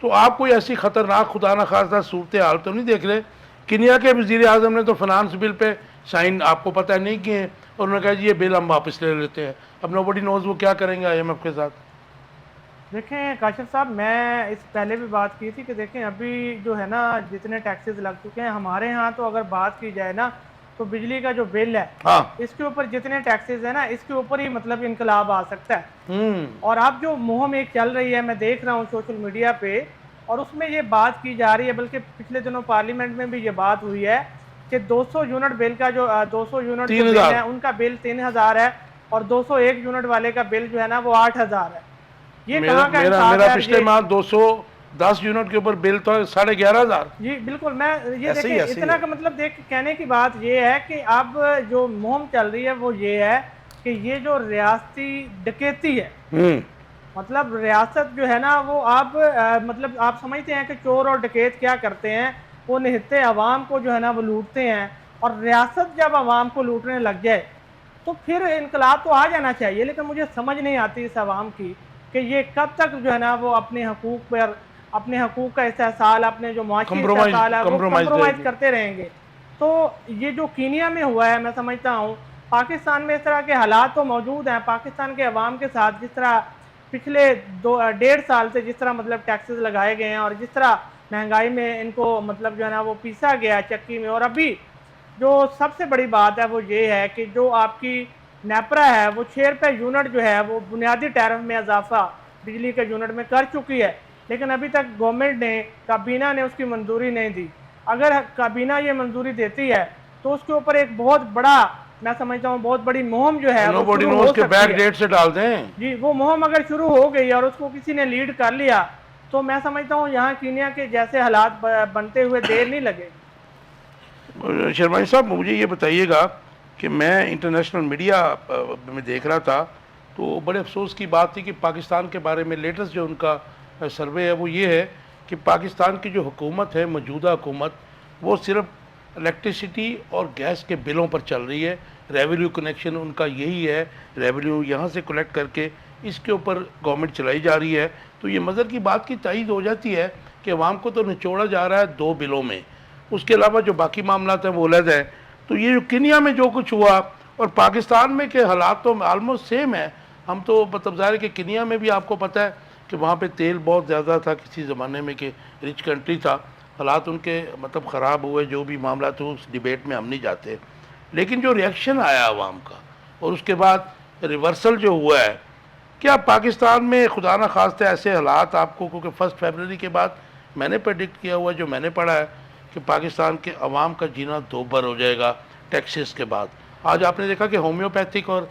تو آپ کوئی ایسی خطرناک خدا نخواستہ صورتحال تو نہیں دیکھ رہے؟ کنیا کے وزیر اعظم نے تو فنانس بل پہ سائن آپ کو پتہ نہیں کیے ہیں, اور انہوں نے کہا جی یہ بل ہم واپس لے لیتے ہیں. اب نوبڈی نوز وہ کیا کریں گے آئی ایم ایف کے ساتھ. دیکھیں کاشف صاحب, میں اس پہلے بھی بات کی تھی کہ دیکھیں ابھی جو ہے نا جتنے ٹیکسز لگ چکے ہیں ہمارے ہاں, تو اگر بات کی جائے نا تو بجلی کا جو بل ہے اس کے اوپر جتنے ٹیکسز ہیں نا اس کے اوپر ہی مطلب انقلاب آ سکتا ہے. اور اب جو مہم ایک چل رہی ہے میں دیکھ رہا ہوں سوشل میڈیا پہ, اور اس میں یہ بات کی جا رہی ہے, بلکہ پچھلے دنوں پارلیمنٹ میں بھی یہ بات ہوئی ہے کہ 200 یونٹ بل کا جو 200 یونٹ جو بل ہے ان کا بل 3000 ہے, اور 201 یونٹ والے کا بل جو ہے نا وہ 8000 ہے. یہ کہاں کا انصاف ہے؟ میرا پچھلے ماہ 210 یونٹ کے اوپر بل تو 11,500. جی بالکل. میں یہ دیکھیں اتنا کا مطلب کہنے کی بات یہ ہے کہ اب جو مہم چل رہی ہے وہ یہ ہے کہ یہ جو ریاستی ڈکیتی ہے, مطلب ریاست جو ہے نا وہ اب مطلب آپ سمجھتے ہیں کہ چور اور ڈکیت کیا کرتے ہیں, وہ نہتے عوام کو جو ہے نا وہ لوٹتے ہیں, اور ریاست جب عوام کو لوٹنے لگ جائے تو پھر انقلاب تو آ جانا چاہیے. لیکن مجھے سمجھ نہیں آتی اس عوام کی کہ یہ کب تک جو ہے نا وہ اپنے حقوق پر, اپنے حقوق کا استحصال, اپنے جو معاشی استحصال ہے وہ کمپرومائز کرتے رہیں گے. تو یہ جو کینیا میں ہوا ہے, میں سمجھتا ہوں پاکستان میں اس طرح کے حالات تو موجود ہیں. پاکستان کے عوام کے ساتھ جس طرح پچھلے 1.5 سال سے جس طرح مطلب ٹیکسز لگائے گئے ہیں, اور جس طرح مہنگائی میں ان کو مطلب جو ہے نا وہ پیسا گیا چکی میں, اور ابھی جو سب سے بڑی بات ہے وہ یہ ہے کہ جو آپ کی نیپرا ہے وہ 6 روپے یونٹ جو ہے وہ بنیادی ٹیرف میں اضافہ بجلی کے یونٹ میں کر چکی ہے, لیکن ابھی تک گورنمنٹ نے, کابینہ نے اس کی منظوری نہیں دی. اگر کابینہ یہ منظوری دیتی ہے تو اس کے اوپر ایک بہت بڑا, میں سمجھتا ہوں بہت بڑی مہم جو ہے وہ شروع ہو سکتی ہے. ڈیٹ سے ڈال دیں. جی وہ مہم اگر شروع ہو گئی اور اس کو کسی نے لیڈ کر لیا تو میں سمجھتا ہوں یہاں کینیا کے جیسے حالات بنتے ہوئے دیر نہیں لگے. شرمائی صاحب مجھے یہ بتائیے گا کہ میں انٹرنیشنل میڈیا میں دیکھ رہا تھا تو بڑے افسوس کی بات تھی کہ پاکستان کے بارے میں لیٹسٹ جو ان کا سروے ہے وہ یہ ہے کہ پاکستان کی جو حکومت ہے, موجودہ حکومت, وہ صرف الیکٹریسٹی اور گیس کے بلوں پر چل رہی ہے. ریونیو کنیکشن ان کا یہی ہے, ریونیو یہاں سے کلیکٹ کر کے اس کے اوپر گورنمنٹ چلائی جا رہی ہے. تو یہ مظہر کی بات کی تائید ہو جاتی ہے کہ عوام کو تو نچوڑا جا رہا ہے 2 بلوں میں, اس کے علاوہ جو باقی معاملات ہیں وہ علیحدہ ہیں. تو یہ جو کنیا میں جو کچھ ہوا اور پاکستان میں کے حالات تو آلموسٹ سیم ہے. ہم تو مطلب ظاہر ہے کہ کنیا میں بھی آپ کو پتہ ہے کہ وہاں پہ تیل بہت زیادہ تھا کسی زمانے میں, کہ رچ کنٹری تھا, حالات ان کے مطلب خراب ہوئے, جو بھی معاملات ہو اس ڈیبیٹ میں ہم نہیں جاتے. لیکن جو ریئیکشن آیا عوام کا اور اس کے بعد ریورسل جو ہوا ہے, کیا پاکستان میں خدا نہ خواستہ ایسے حالات آپ کو, کیونکہ 1 فروری کے بعد میں نے پریڈکٹ کیا ہوا جو میں نے پڑھا ہے کہ پاکستان کے عوام کا جینا دوبر ہو جائے گا ٹیکسز کے بعد. آج آپ نے دیکھا کہ ہومیوپیتھک اور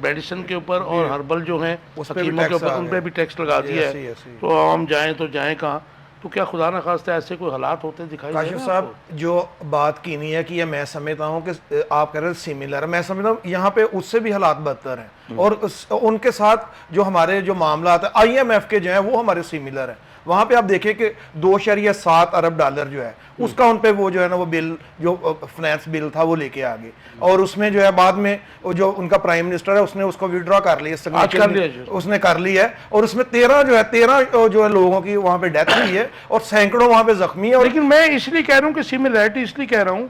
میڈیسن کے اوپر اور ہربل جو ہیں حکیموں کے اوپر ان پہ بھی ٹیکس لگا دیا ہے. تو عوام جائیں تو جائیں کہاں. تو کیا خدا نہ خواستہ ایسے کوئی حالات ہوتے دکھائی دے رہے ہیں؟ کاشف صاحب جو بات کینی ہے کہ یہ میں سمجھتا ہوں کہ آپ کہہ رہے ہیں سیملر ہے, میں سمجھتا ہوں یہاں پہ اس سے بھی حالات بدتر ہیں, اور ان کے ساتھ جو ہمارے جو معاملات ہیں آئی ایم ایف کے جو ہیں وہ ہمارے سیملر ہیں. وہاں پہ آپ دیکھیں کہ 2.7 ارب ڈالر جو ہے اس کا ان پہ وہ جو ہے نا وہ بل جو فنانس بل تھا وہ لے کے آگے, اور اس میں جو ہے بعد میں جو ان کا پرائم منسٹر ہے اس نے اس کو وڈرا کر لیا, اس نے کر لی ہے, اور اس میں 13 جو ہے لوگوں کی وہاں پہ ڈیتھ ہوئی ہے, اور سینکڑوں وہاں پہ زخمی ہیں. اور لیکن میں اس لیے کہہ رہا ہوں کہ سملرٹی اس لیے کہہ رہا ہوں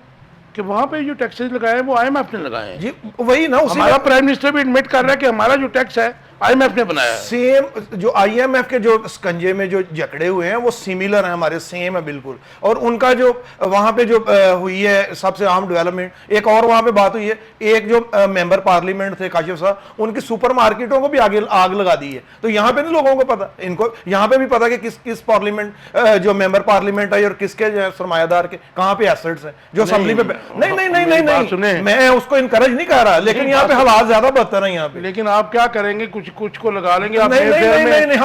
کہ وہاں پہ جو ٹیکسز لگائے ہیں وہ آئی ایم ایف نے لگائے ہیں. جی وہی نا, اسی ہمارا پرائم منسٹر بھی ایڈمٹ کر رہا ہے کہ ہمارا جو ٹیکس ہے آئی ایم ایف نے بنایا ہے. سیم جو آئی ایم ایف کے جو سکنجے میں جو جکڑے ہوئے ہیں وہ سیملر ہیں ہمارے, سیم ہے بالکل. اور ان کا جو وہاں پہ جو ہوئی ہے سب سے عام ڈیولپمنٹ, ایک اور وہاں پہ بات ہوئی ہے, ایک جو ممبر پارلیمنٹ تھے کاشف صاحب, ان کی سپر مارکیٹوں کو بھی آگ لگا دی ہے. تو یہاں پہ نہیں لوگوں کو پتا, ان کو یہاں پہ بھی پتا کہ کس پارلیمنٹ جو ممبر پارلیمنٹ ہے اور کس کے سرمایہ دار کے کہاں پہ ایسٹس ہیں جو اسمبلی میں. نہیں, میں اس کو انکریج نہیں کر رہا, لیکن یہاں پہ حالات زیادہ بدتر ہیں یہاں پہ. لیکن آپ کیا کریں گے, کچھ کو لگا لیں گے آپ نہیں,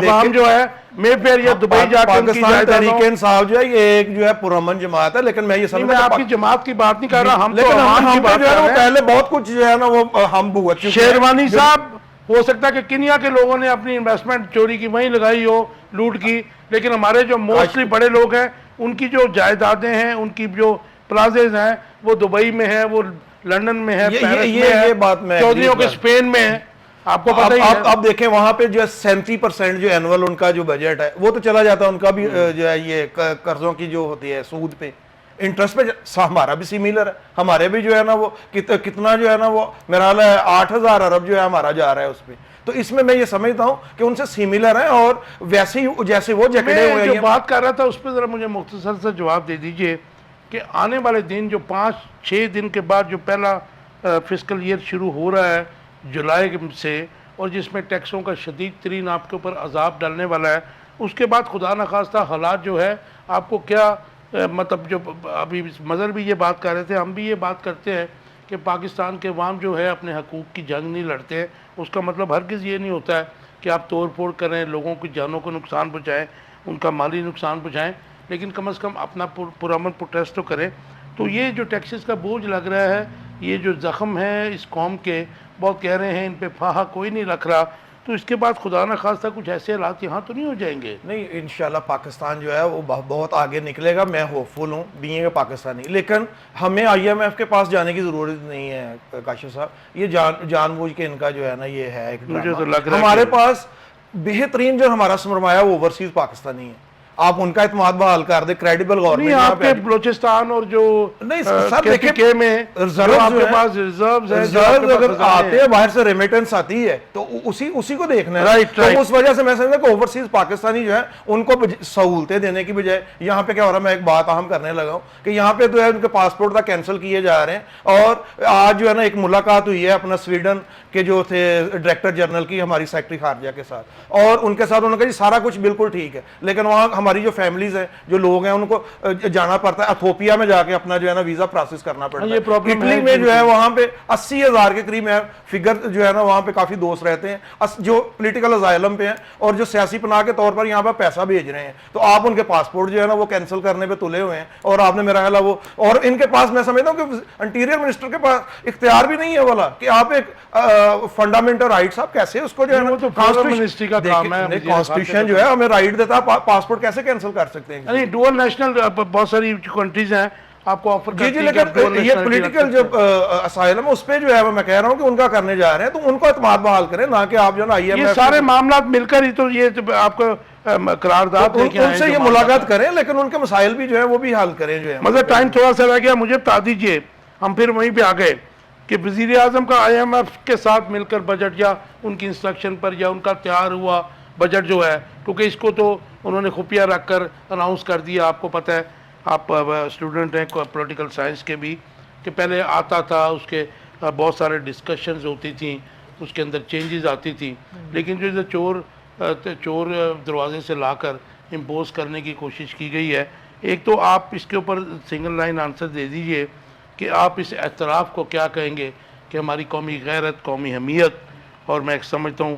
ہم جو ہے مے فیئر یا دبئی جا کے پاکستان تحریک انصاف جو ہے یہ ایک جو ہے پرامن جماعت ہے, لیکن میں یہ میں آپ کی جماعت کی بات نہیں کر رہا, ہم لیکن ہم پہ جو ہے وہ پہلے بہت کچھ جو ہے نا وہ ہم بھگت چکے ہیں. شیروانی صاحب, ہو سکتا ہے کہ کنیا کے لوگوں نے اپنی انویسٹمنٹ چوری کی وہیں لگائی ہو, لوٹ کی, لیکن ہمارے جو موسٹلی بڑے لوگ ہیں ان کی جو جائیدادیں ہیں, ان کی جو پلازیز ہیں وہ دبئی میں ہیں, وہ لندن میں ہے, پیرس میں ہے, چودھریوں کے اسپین میں ہے. آپ کو پتہ ہی ہے. اب دیکھیں وہاں پہ جو ہے 37% جو اینول ان کا جو بجٹ ہے وہ تو چلا جاتا ہے ان کا بھی جو ہے یہ قرضوں کی جو ہوتی ہے سود پہ, انٹرسٹ پہ. ہمارا بھی سیملر ہے, ہمارے بھی جو ہے نا وہ کتنا جو ہے نا وہ میرا حال ہے 8,000 ارب جو ہے ہمارا جا رہا ہے اس پہ. تو اس میں یہ سمجھتا ہوں کہ ان سے سیملر ہیں, اور ویسے ہی جیسے وہ جکڑے ہوئے ہیں. جو بات کر رہا تھا اس پہ ذرا مجھے مختصر سے جواب دے دیجئے کہ آنے والے دن جو 5-6 دن کے بعد جو پہلا فسکل ایئر شروع ہو رہا ہے جولائی سے, اور جس میں ٹیکسوں کا شدید ترین آپ کے اوپر عذاب ڈالنے والا ہے, اس کے بعد خدا نخواستہ حالات جو ہے آپ کو کیا مطلب, جو ابھی مظہر بھی یہ بات کر رہے تھے, ہم بھی یہ بات کرتے ہیں کہ پاکستان کے عوام جو ہے اپنے حقوق کی جنگ نہیں لڑتے ہیں. اس کا مطلب ہرگز یہ نہیں ہوتا ہے کہ آپ توڑ پھوڑ کریں, لوگوں کی جانوں کو نقصان پہنچائیں, ان کا مالی نقصان پہنچائیں, لیکن کم از کم اپنا پرامن پروٹیسٹ تو کریں. تو یہ جو ٹیکسز کا بوجھ لگ رہا ہے, یہ جو زخم ہے اس قوم کے, بہت کہہ رہے ہیں ان پہ پھاہا کوئی نہیں رکھ رہا, تو اس کے بعد خدا نہ خواستہ کچھ ایسے حالات یہاں تو نہیں ہو جائیں گے. نہیں, انشاءاللہ پاکستان جو ہے وہ بہت آگے نکلے گا, میں ہوپ فل ہوں بینگ پاکستانی. لیکن ہمیں آئی ایم ایف کے پاس جانے کی ضرورت نہیں ہے کاشف صاحب, یہ جان بوجھ کے ان کا جو ہے نا یہ ہے ایک ڈرامہ. ہمارے پاس بہترین جو ہمارا سرمایہ وہ اوورسیز پاکستانی ہے, آپ ان کا اعتماد بحال کر دیں, کریڈیبل گورنمنٹ. نہیں, آپ کے بلوچستان اور جو نہیں سر دیکھیں میں آپ کے پاس ریزروز اگر آتے ہیں باہر سے ریمیٹنس آتی ہے تو اسی کو دیکھنا ہے. تو اس وجہ سے میں سمجھتا کہ اوورسیز پاکستانی جو ہے ان کو سہولتیں دینے کی بجائے, یہاں پہ کیا ہو رہا ہے, میں ایک بات اہم کرنے لگا ہوں کہ یہاں پہ جو ہے ان کے پاسپورٹ تک کینسل کیے جا رہے ہیں. اور آج جو ہے نا ایک ملاقات ہوئی ہے اپنا سویڈن کے جو تھے ڈائریکٹر جنرل کی ہماری سیکرٹری خارجہ کے ساتھ, اور ان کے ساتھ انہوں نے کہا جی سارا کچھ بالکل ٹھیک ہے, لیکن وہاں ہماری جو فیملیز ہیں, جو لوگ ہیں, ان کو جانا پڑتا ہے ایتھوپیا میں جا کے اپنا جو ہے نا ویزا پروسیس کرنا پڑتا ہے. اٹلی میں جو ہے وہاں پہ 80,000 کے قریب ہے فگر جو ہے نا, وہاں پہ کافی دوست رہتے ہیں جو پولیٹیکل اسائلم پہ ہیں اور جو سیاسی پناہ کے طور پر یہاں پہ پیسہ بھیج رہے ہیں. تو آپ ان کے پاسپورٹ جو ہے نا وہ کینسل کرنے پہ تلے ہوئے ہیں, اور آپ نے میرا خیال ہے وہ, اور ان کے پاس میں سمجھتا ہوں کہ انٹیریئر منسٹر کے پاس اختیار بھی نہیں ہے والا کہ آپ ایک فنڈامنٹل رائٹس آپ کیسے اس کو جو ہے نا کانسٹیٹیوشن جو ہے ہمیں رائٹ دیتا ہے, پاسپورٹ کیسے کینسل کر سکتے ہیں. نہیں, ڈوئل نیشنل بہت ساری کنٹریز ہیں آپ کو آفر کرتی ہیں. لیکن یہ پولیٹیکل جو اسائلم ہے اس پہ جو ہے میں کہہ رہا ہوں کہ ان کا کرنے جا رہے ہیں, تو ان کو اعتماد بحال کریں, نہ کہ آپ جو ہے نا آئی ایم ایف. یہ سارے معاملات مل کر ہی تو یہ آپ کو قرارداد لے کے ان سے یہ ملاقات کریں, لیکن ان کے مسائل بھی جو ہے وہ بھی حل کریں. جو ہے مطلب ٹائم تھوڑا سا رہ گیا, مجھے بتا دیجئے, ہم پھر وہیں پہ آ گئے کہ وزیر اعظم کا آئی ایم ایف کے ساتھ مل کر بجٹ یا ان کی انسٹرکشن پر یا ان کا تیار ہوا بجٹ جو ہے, کیونکہ اس کو تو انہوں نے خفیہ رکھ کر اناؤنس کر دیا. آپ کو پتہ ہے, آپ اسٹوڈنٹ ہیں پولیٹیکل سائنس کے بھی, کہ پہلے آتا تھا, اس کے بہت سارے ڈسکشنز ہوتی تھیں, اس کے اندر چینجز آتی تھیں, لیکن جو چور دروازے سے لا کر امپوز کرنے کی کوشش کی گئی ہے. ایک تو آپ اس کے اوپر سنگل لائن آنسر دے دیجئے کہ آپ اس اعتراف کو کیا کہیں گے کہ ہماری قومی غیرت, قومی حمیت, اور میں سمجھتا ہوں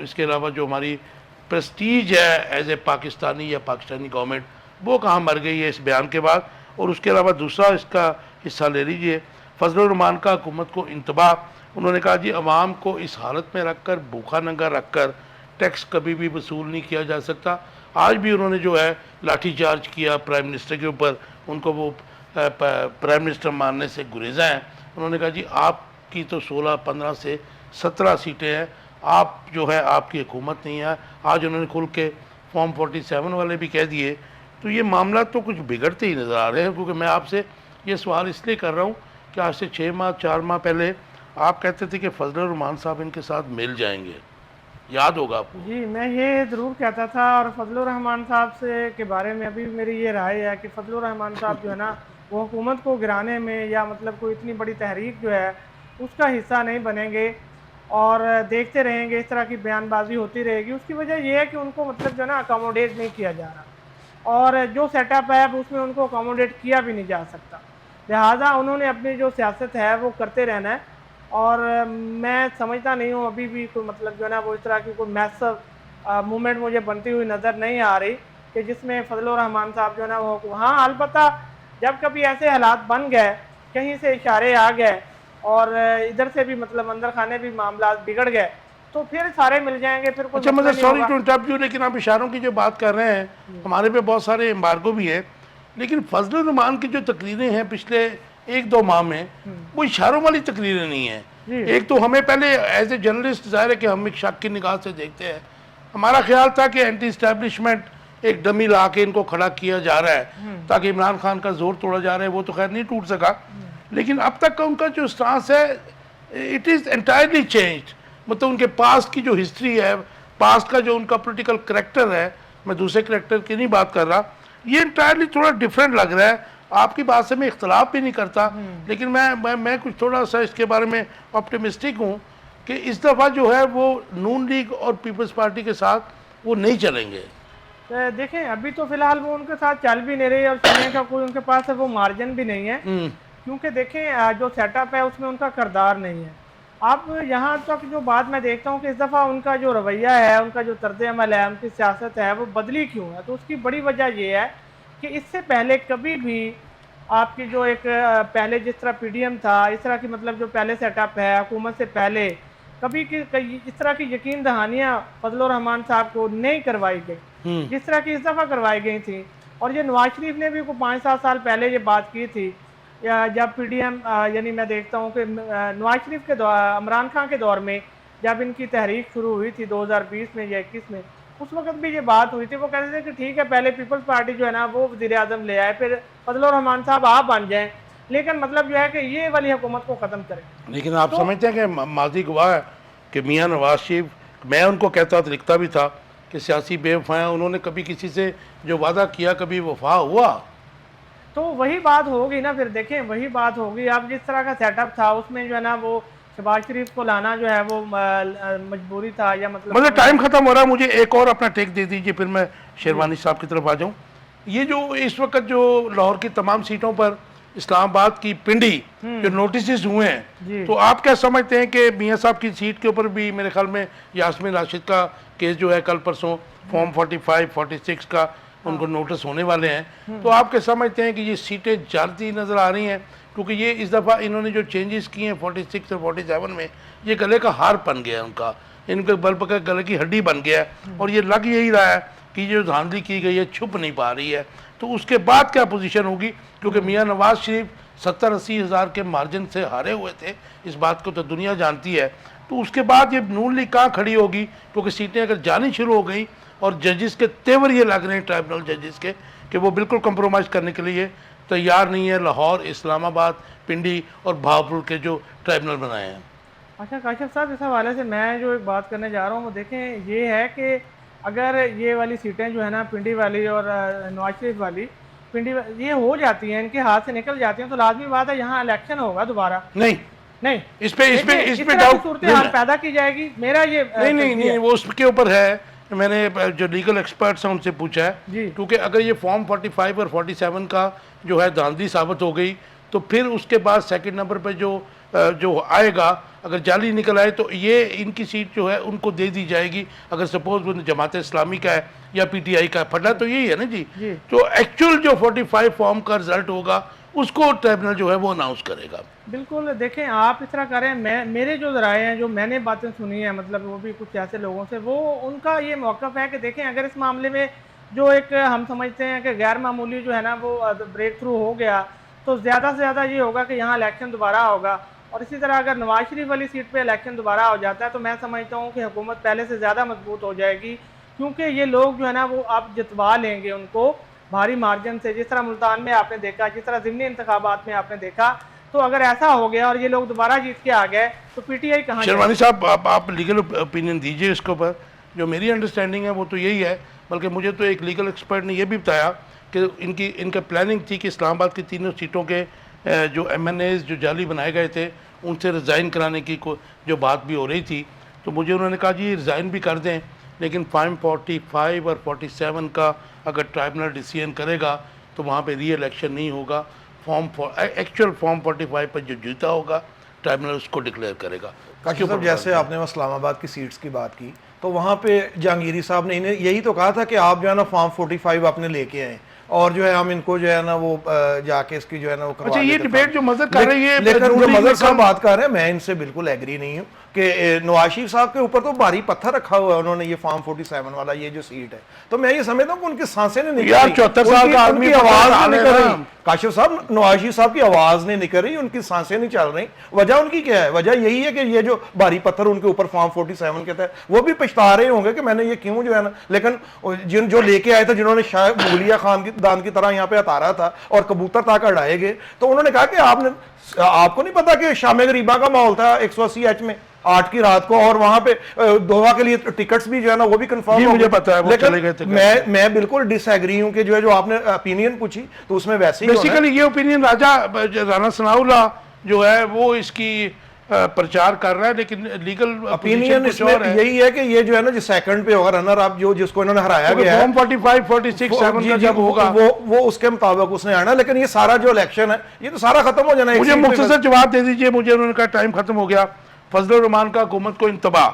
اس کے علاوہ جو ہماری پریسٹیج ہے ایز اے پاکستانی یا پاکستانی گورنمنٹ, وہ کہاں مر گئی ہے اس بیان کے بعد. اور اس کے علاوہ دوسرا اس کا حصہ لے لیجئے, فضل الرحمان کا حکومت کو انتباہ. انہوں نے کہا جی عوام کو اس حالت میں رکھ کر, بھوکا ننگا رکھ کر ٹیکس کبھی بھی وصول نہیں کیا جا سکتا. آج بھی انہوں نے جو ہے لاٹھی چارج کیا پرائم منسٹر کے اوپر, ان کو وہ پرائم منسٹر ماننے سے گریزاں ہیں. انہوں نے کہا جی آپ کی تو 16, 15 سے 17 سیٹیں ہیں, آپ جو ہے آپ کی حکومت نہیں ہے. آج انہوں نے کھل کے فارم 47 والے بھی کہہ دیے، تو یہ معاملات تو کچھ بگڑتے ہی نظر آ رہے ہیں. کیونکہ میں آپ سے یہ سوال اس لیے کر رہا ہوں کہ آج سے 4 ماہ پہلے آپ کہتے تھے کہ فضل الرحمان صاحب ان کے ساتھ مل جائیں گے، یاد ہوگا آپ کو. جی میں یہ ضرور کہتا تھا، اور فضل الرحمان صاحب سے کے بارے میں ابھی میری یہ رائے ہے کہ فضل الرحمان صاحب جو ہے نا وہ حکومت کو گرانے میں یا مطلب کوئی اتنی بڑی تحریک جو ہے اس کا حصہ نہیں بنیں گے، اور دیکھتے رہیں گے اس طرح کی بیان بازی ہوتی رہے گی. اس کی وجہ یہ ہے کہ ان کو مطلب جو ہے نا اکاموڈیٹ نہیں کیا جا رہا، اور جو سیٹ اپ ہے اس میں ان کو اکاموڈیٹ کیا بھی نہیں جا سکتا. لہٰذا انہوں نے اپنی جو سیاست ہے وہ کرتے رہنا ہے، اور میں سمجھتا نہیں ہوں ابھی بھی کوئی مطلب جو ہے نا وہ اس طرح کی کوئی میسو موومنٹ مجھے بنتی ہوئی نظر نہیں آ رہی کہ جس میں فضل الرحمان صاحب جو ہے نا وہ. ہاں البتہ جب کبھی ایسے حالات بن گئے، کہیں سے اشارے آ گئے اور ادھر سے بھی مطلب اندر خانے بھی معاملات بگڑ گئے، تو پھر سارے مل جائیں گے، پھر کوئی اچھا مسئلہ مطلب نہیں سوری ہوگا. ٹو انٹرپٹ یو، لیکن آپ اشاروں کی جو بات کر رہے ہیں، ہمارے پہ بہت سارے امبارگو بھی ہیں، لیکن فضل الرحمان کی جو تقریریں ہیں پچھلے 1-2 ماہ میں وہ اشاروں والی تقریریں نہیں ہیں. جی ایک تو ہمیں پہلے ایز اے جرنلسٹ ظاہر ہے کہ ہم ایک شک کی نگاہ سے دیکھتے ہیں. ہمارا خیال تھا کہ اینٹی اسٹیبلشمنٹ ایک ڈمی لا کے ان کو کھڑا کیا جا رہا ہے تاکہ عمران خان کا زور توڑا جا رہا ہے. وہ تو خیر نہیں ٹوٹ سکا، لیکن اب تک کا ان کا جو سٹانس ہے اٹ از انٹائرلی چینجڈ. مطلب ان کے پاسٹ کی جو ہسٹری ہے، پاسٹ کا جو ان کا پولیٹیکل کریکٹر ہے، میں دوسرے کریکٹر کی نہیں بات کر رہا، یہ انٹائرلی تھوڑا ڈیفرنٹ لگ رہا ہے. آپ کی بات سے میں اختلاف بھی نہیں کرتا، لیکن میں کچھ تھوڑا سا اس کے بارے میں آپٹیمسٹک ہوں کہ اس دفعہ جو ہے وہ نون لیگ اور پیپلز پارٹی کے ساتھ وہ نہیں چلیں گے. دیکھیں ابھی تو فی الحال وہ ان کے ساتھ چل بھی نہیں رہی، اور چلنے کا کوئی ان کے پاس وہ مارجن بھی نہیں ہے، کیونکہ دیکھیں جو سیٹ اپ ہے اس میں ان کا کردار نہیں ہے. اب یہاں تک جو بات میں دیکھتا ہوں کہ اس دفعہ ان کا جو رویہ ہے، ان کا جو طرز عمل ہے، ان کی سیاست ہے، وہ بدلی کیوں ہے؟ تو اس کی بڑی وجہ یہ ہے کہ اس سے پہلے کبھی بھی آپ کی جو ایک پہلے جس طرح پی ڈی ایم تھا، اس طرح کی مطلب جو پہلے سیٹ اپ ہے حکومت سے پہلے، کبھی اس طرح کی یقین دہانیاں فضل الرحمان صاحب کو نہیں کروائی گئی جس طرح کی اس دفعہ کروائی گئی تھیں. اور یہ نواز شریف نے بھی 5-7 سال پہلے یہ بات کی تھی، جب پی ڈی ایم یعنی میں دیکھتا ہوں کہ نواز شریف کے عمران خان کے دور میں جب ان کی تحریک شروع ہوئی تھی 2020 میں یا 21 میں، اس وقت بھی یہ بات ہوئی تھی. وہ کہتے تھے کہ ٹھیک ہے پہلے پیپلز پارٹی جو ہے نا وہ وزیر اعظم لے آئے، پھر فضل الرحمان صاحب آپ بن جائیں، لیکن مطلب جو ہے کہ یہ والی حکومت کو ختم کریں. لیکن آپ سمجھتے ہیں کہ ماضی گواہ ہے کہ میاں نواز شریف، میں ان کو کہتا تھا، لکھتا بھی تھا کہ سیاسی بے وفا ہیں، انہوں نے کبھی کسی سے جو وعدہ کیا کبھی وفا ہوا؟ تو وہی بات ہوگی نا، پھر دیکھیں وہی بات ہوگی. اب جس طرح کا سیٹ اپ تھا اس میں جو ہے نا وہ شہباز شریف کو لانا جو ہے وہ مجبوری تھا، یا مطلب ٹائم ختم ہو رہا ہے. مجھے ایک اور اپنا ٹیک دے دیجئے، پھر میں شیروانی صاحب کی طرف آ جاؤں. یہ جو اس وقت جو لاہور کی تمام سیٹوں پر اسلام آباد کی پنڈی جو نوٹسز ہوئے ہیں، تو آپ کیا سمجھتے ہیں کہ میاں صاحب کی سیٹ کے اوپر بھی میرے خیال میں یاسمین راشد کا کیس جو ہے کل پرسوں فارم 45 46 کا ان کو نوٹس ہونے والے ہیں، تو آپ کیا سمجھتے ہیں کہ یہ سیٹیں جاتی نظر آ رہی ہیں؟ کیونکہ یہ اس دفعہ انہوں نے جو چینجز کیے ہیں 46 اور 47 میں، یہ گلے کا ہار بن گیا ہے ان کے بل پکا گلے کی ہڈی بن گیا ہے، اور یہ لگ یہی رہا ہے کہ یہ جو دھاندلی کی گئی ہے چھپ نہیں پا رہی ہے. تو اس کے بعد کیا پوزیشن ہوگی؟ کیونکہ میاں نواز شریف 70-80 ہزار کے مارجن سے ہارے ہوئے تھے، اس بات کو تو دنیا جانتی ہے. تو اس کے بعد یہ نون لیگ کہاں کھڑی ہوگی؟ کیونکہ سیٹیں اگر جانی شروع ہو گئیں اور ججز کے تیور یہ لگ رہے ہیں ٹرائبونل ججز کے کہ وہ بالکل کمپرومائز کرنے کے لیے تیار نہیں ہے لاہور، اسلام آباد، پنڈی اور بہاولپور کے جو ٹرائبونل بنائے ہیں. اچھا کاشف صاحب، اس حوالے سے میں جو ایک بات کرنے جا رہا ہوں وہ دیکھیں یہ ہے کہ اگر یہ والی سیٹیں جو ہے نا پنڈی والی اور نواز شریف والی یہ ہو جاتی ہیں، ان کے ہاتھ سے نکل جاتی ہیں، تو لازمی بات ہے یہاں الیکشن ہوگا دوبارہ. نہیں اس پہ ڈاؤٹ صورتحال پیدا کی جائے گی. میرا یہ نہیں وہ اس کے اوپر ہے. میں نے جو لیگل ایکسپرٹس ہیں ان سے پوچھا ہے، کیونکہ اگر یہ فارم 45 اور 47 کا جو ہے دھاندلی ثابت ہو گئی تو پھر اس کے بعد سیکنڈ نمبر پہ جو آئے گا، اگر جعلی نکل آئے تو یہ ان کی سیٹ جو ہے ان کو دے دی جائے گی. اگر سپوز وہ جماعت اسلامی کا ہے یا پی ٹی آئی کا ہے، پھٹا تو یہی ہے نا جی. تو ایکچوئل جو 45 فارم کا رزلٹ ہوگا اس کو ٹریبونل جو ہے وہ اناؤنس کرے گا. بالکل. دیکھیں آپ اس طرح کریں، میرے جو ذرائع ہیں، جو میں نے باتیں سنی ہیں، مطلب وہ بھی کچھ ایسے لوگوں سے، وہ ان کا یہ موقف ہے کہ دیکھیں اگر اس معاملے میں جو ایک ہم سمجھتے ہیں کہ غیر معمولی جو ہے نا وہ بریک تھرو ہو گیا، تو زیادہ سے زیادہ یہ ہوگا کہ یہاں الیکشن دوبارہ ہوگا. اور اسی طرح اگر نواز شریف والی سیٹ پہ الیکشن دوبارہ ہو جاتا ہے تو میں سمجھتا ہوں کہ حکومت پہلے سے زیادہ مضبوط ہو جائے گی. کیونکہ یہ لوگ جو ہے نا وہ آپ جتوا لیں گے ان کو بھاری مارجن سے، جس طرح ملتان میں آپ نے دیکھا، جس طرح ضمنی انتخابات میں آپ نے دیکھا. تو اگر ایسا ہو گیا اور یہ لوگ دوبارہ جیت کے آ گئے تو پی ٹی آئی کہاں جائے؟ شیروانی صاحب آپ لیگل اوپینین دیجئے اس کے اوپر. جو میری انڈرسٹینڈنگ ہے وہ تو یہی ہے، بلکہ مجھے تو ایک لیگل ایکسپرٹ نے یہ بھی بتایا کہ ان کا پلاننگ تھی کہ اسلام آباد کی تینوں سیٹوں کے جو ایم این ایز جو جعلی بنائے گئے تھے ان سے ریزائن کرانے کی جو بات بھی ہو رہی تھی. تو مجھے انہوں نے کہا جی ریزائن بھی کر دیں، لیکن فارم 45 اور 47 کا اگر ٹرائبونل ڈیسیژن کرے گا تو وہاں پہ ری الیکشن نہیں ہوگا. ایکچوئل فارم 45 پر جو جیتا ہوگا ٹرائبونل اس کو ڈکلیئر کرے گا. کاشف صاحب جیسے آپ نے اسلام آباد کی سیٹس کی بات کی تو وہاں پہ جہانگیری صاحب نے انہیں یہی تو کہا تھا کہ آپ جو ہے نا فارم 45 اپنے لے کے آئیں اور جو ہے ہم ان کو جو ہے نا وہ جا کے اس کی جو ہے نا وہ اچھا یہ ڈیبیٹ جو مظہر کر رہی ہے، لیکن جو مظہر صاحب بات کر رہے ہیں میں ان سے بالکل ایگری نہیں ہوں کہ نواز شریف صاحب کے اوپر تو بھاری پتھر رکھا ہوا ہے انہوں نے یہ فارم 47 والا یہ جو سیٹ ہے. تو میں یہ سمجھتا ہوں کہ ان کی سانسیں نہیں نکل رہی، 74 سال کا آدمی آواز نہیں نکل رہی. کاشف صاحب نواز شریف صاحب کی آواز نہیں نکل رہی، ان کی سانسیں نہیں چل رہی. وجہ ان کی کیا ہے؟ وجہ یہی ہے کہ یہ جو بھاری پتھر ان کے اوپر فارم 47 کے تحت وہ بھی پچھتا رہے ہوں گے کہ میں نے یہ کیوں جو ہے نا. لیکن جو لے کے آئے تھے جنہوں نے شاید مغلیہ خاندان کی طرح یہاں پہ اتارا تھا اور کبوتر تاکہ اڑائے گئے، تو انہوں نے کہا کہ آپ کو نہیں پتا کہ شام غریبہ کا ماحول تھا 180 ایچ میں 8 کی رات کو، اور وہاں پہ دوحہ کے لیے ٹکٹس بھی جو ہے نا وہ بھی کنفرم مجھے پتا ہے وہ چلے گئے تھے. میں بالکل ڈس ایگری ہوں کہ جو آپ نے اپینین پوچھی تو اس میں ویسے ہی بیسیکلی یہ اوپینین رانا ثناء اللہ جو ہے وہ اس کی پرچار کر رہا ہے، لیکن لیگل اپینین اس میں یہی ہے کہ یہ جو ہے نا جو سیکنڈ پہ ہوگا رنر اپ جس کو انہوں نے ہرایا گیا ہے فارم 45 46 7 کا جب ہوگا وہ اس کے مطابق اس نے آنا. لیکن یہ سارا جو الیکشن ہے یہ تو سارا ختم ہو جانا ہے. مجھے مختصر جواب دے دیجئے، مجھے انہوں نے کہا ٹائم ختم ہو گیا. فضل الرحمان کا حکومت کو انتباہ،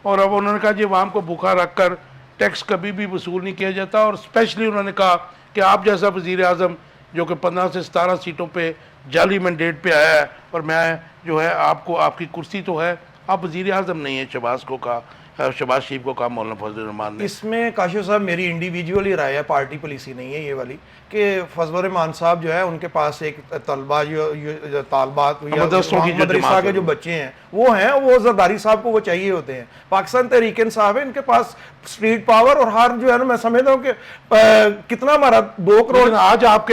اور اب انہوں نے کہا جی عوام کو بھوکا رکھ کر ٹیکس کبھی بھی وصول نہیں کیا جاتا. اور اسپیشلی انہوں نے کہا کہ آپ جیسا وزیر اعظم جو کہ 15 سے 17 سیٹوں پہ جعلی مینڈیٹ پہ آیا ہے، اور میں جو ہے آپ کی کرسی تو ہے، آپ وزیر اعظم نہیں ہیں. شہباز شریف کو کہا مولانا فضل الرحمان نے. اس میں کاشف صاحب میری انڈیویجولی رائے ہے، پارٹی پالیسی نہیں ہے یہ والی، کہ فضل الرحمان صاحب جو ہے ان کے پاس ایک طالبات مدرسہ کے جو بچے ہیں وہ زرداری صاحب کو وہ چاہیے ہوتے ہیں. پاکستان تحریک انصاف ہے، ان کے پاس اسٹریٹ پاور اور ہر جو ہے نا میں سمجھتا ہوں کہ کتنا ہمارا 2 کروڑ آج آپ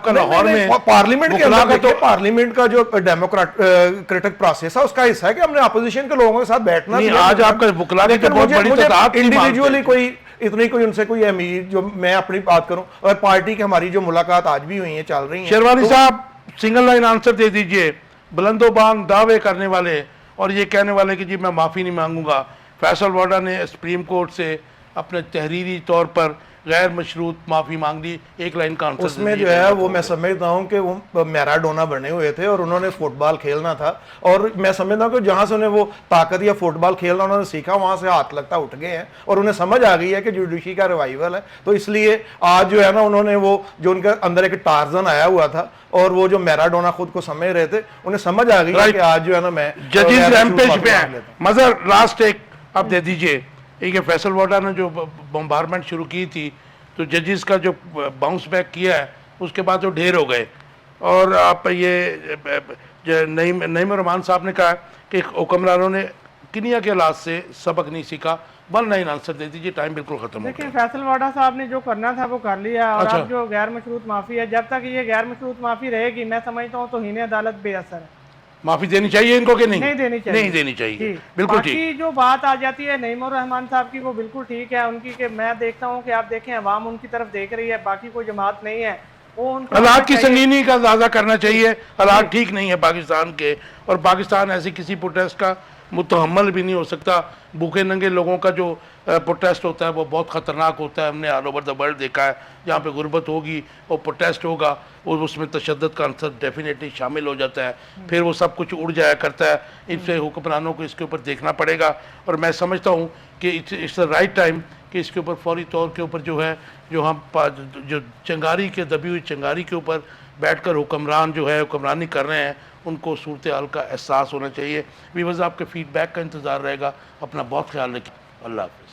کا لاہور میں پارلیمنٹ کے اندر پارلیمنٹ کا جو ڈیموکریٹک پروسیس ہے اس کا حصہ ہے کہ ہم نے اپوزیشن کے لوگوں کے ساتھ بیٹھنا. آج آپ کا وکلا کی بہت بڑی تعداد انڈیویجولی کوئی اتنی کوئی ان سے کوئی امید جو میں اپنی بات کروں، اور پارٹی کی ہماری جو ملاقات آج بھی ہوئی ہیں چل رہی ہیں. شیروانی صاحب سنگل لائن آنسر دے دیجئے. بلند و بانگ دعوے کرنے والے اور یہ کہنے والے کہ جی میں معافی نہیں مانگوں گا. فیصل واڈا نے سپریم کورٹ سے اپنے تحریری طور پر غیر مشروط معافی مانگ لی. ایک لائن کا آنسر اس میں جو ہے وہ میں سمجھتا ہوں کہ وہ میراڈونا بنے ہوئے تھے اور انہوں نے فٹ بال کھیلنا تھا، اور میں سمجھتا ہوں کہ جہاں سے انہیں وہ طاقت یا فٹ بال کھیلنا انہوں نے سیکھا وہاں سے ہاتھ لگتا اٹھ گئے ہیں اور انہیں سمجھ آ گئی ہے کہ جوڈیشری کا ریوائیول ہے. تو اس لیے آج جو ہے نا انہوں نے وہ جو ان کے اندر ایک ٹارزن آیا ہوا تھا اور وہ جو میراڈونا خود کو سمجھ رہے تھے انہیں سمجھ آ گئی ہے کہ آج جو ہے نا میں ججز ریمپیج پہ ہیں. مظہر لاسٹ ایک آپ دے دیجئے. یہ فیصل واڈا نے جو بمبارمنٹ شروع کی تھی تو ججز کا جو باؤنس بیک کیا ہے اس کے بعد وہ ڈھیر ہو گئے، اور آپ یہ نعیم الرحمان صاحب نے کہا کہ حکمرانوں نے کنیا کے حالات سے سبق نہیں سیکھا. 1 لائن آنسر دے دیجیے، ٹائم بالکل ختم ہو گیا. دیکھیں فیصل واڈا صاحب نے جو کرنا تھا وہ کر لیا، اور اب جو غیر مشروط معافی ہے جب تک یہ غیر مشروط معافی رہے گی میں سمجھتا ہوں توہین عدالت بے اثر ہے. معافی دینی چاہیے ان کو کہ نہیں دینی چاہیے؟ نہیں دینی چاہیے. بالکل ٹھیک. باقی جو بات آ جاتی ہے نعیم الرحمان صاحب کی وہ بالکل ٹھیک ہے ان کی، کہ میں دیکھتا ہوں کہ آپ دیکھیں عوام ان کی طرف دیکھ رہی ہے، باقی کوئی جماعت نہیں ہے. حالات کی سنگینی کا اندازہ کرنا چاہیے. حالات ٹھیک نہیں ہے پاکستان کے، اور پاکستان ایسی کسی پروٹیسٹ کا متحمل بھی نہیں ہو سکتا. بھوکے ننگے لوگوں کا جو پروٹیسٹ ہوتا ہے وہ بہت خطرناک ہوتا ہے. ہم نے آل اوور دا ورلڈ دیکھا ہے. جہاں پہ غربت ہوگی اور پروٹیسٹ ہوگا اس میں تشدد کا عنصر ڈیفینیٹلی شامل ہو جاتا ہے. پھر وہ سب کچھ اڑ جایا کرتا ہے. اس سے حکمرانوں کو اس کے اوپر دیکھنا پڑے گا، اور میں سمجھتا ہوں کہ اٹس دا رائٹ ٹائم کہ اس کے اوپر فوری طور کے اوپر جو ہے جو ہم جو چنگاری کے دبی ہوئی چنگاری کے اوپر بیٹھ کر حکمران جو ہے حکمرانی کر رہے ہیں ان کو صورتحال کا احساس ہونا چاہیے. ویورز آپ کے فیڈ بیک کا انتظار رہے گا. اپنا بہت خیال رکھیں. اللہ حافظ.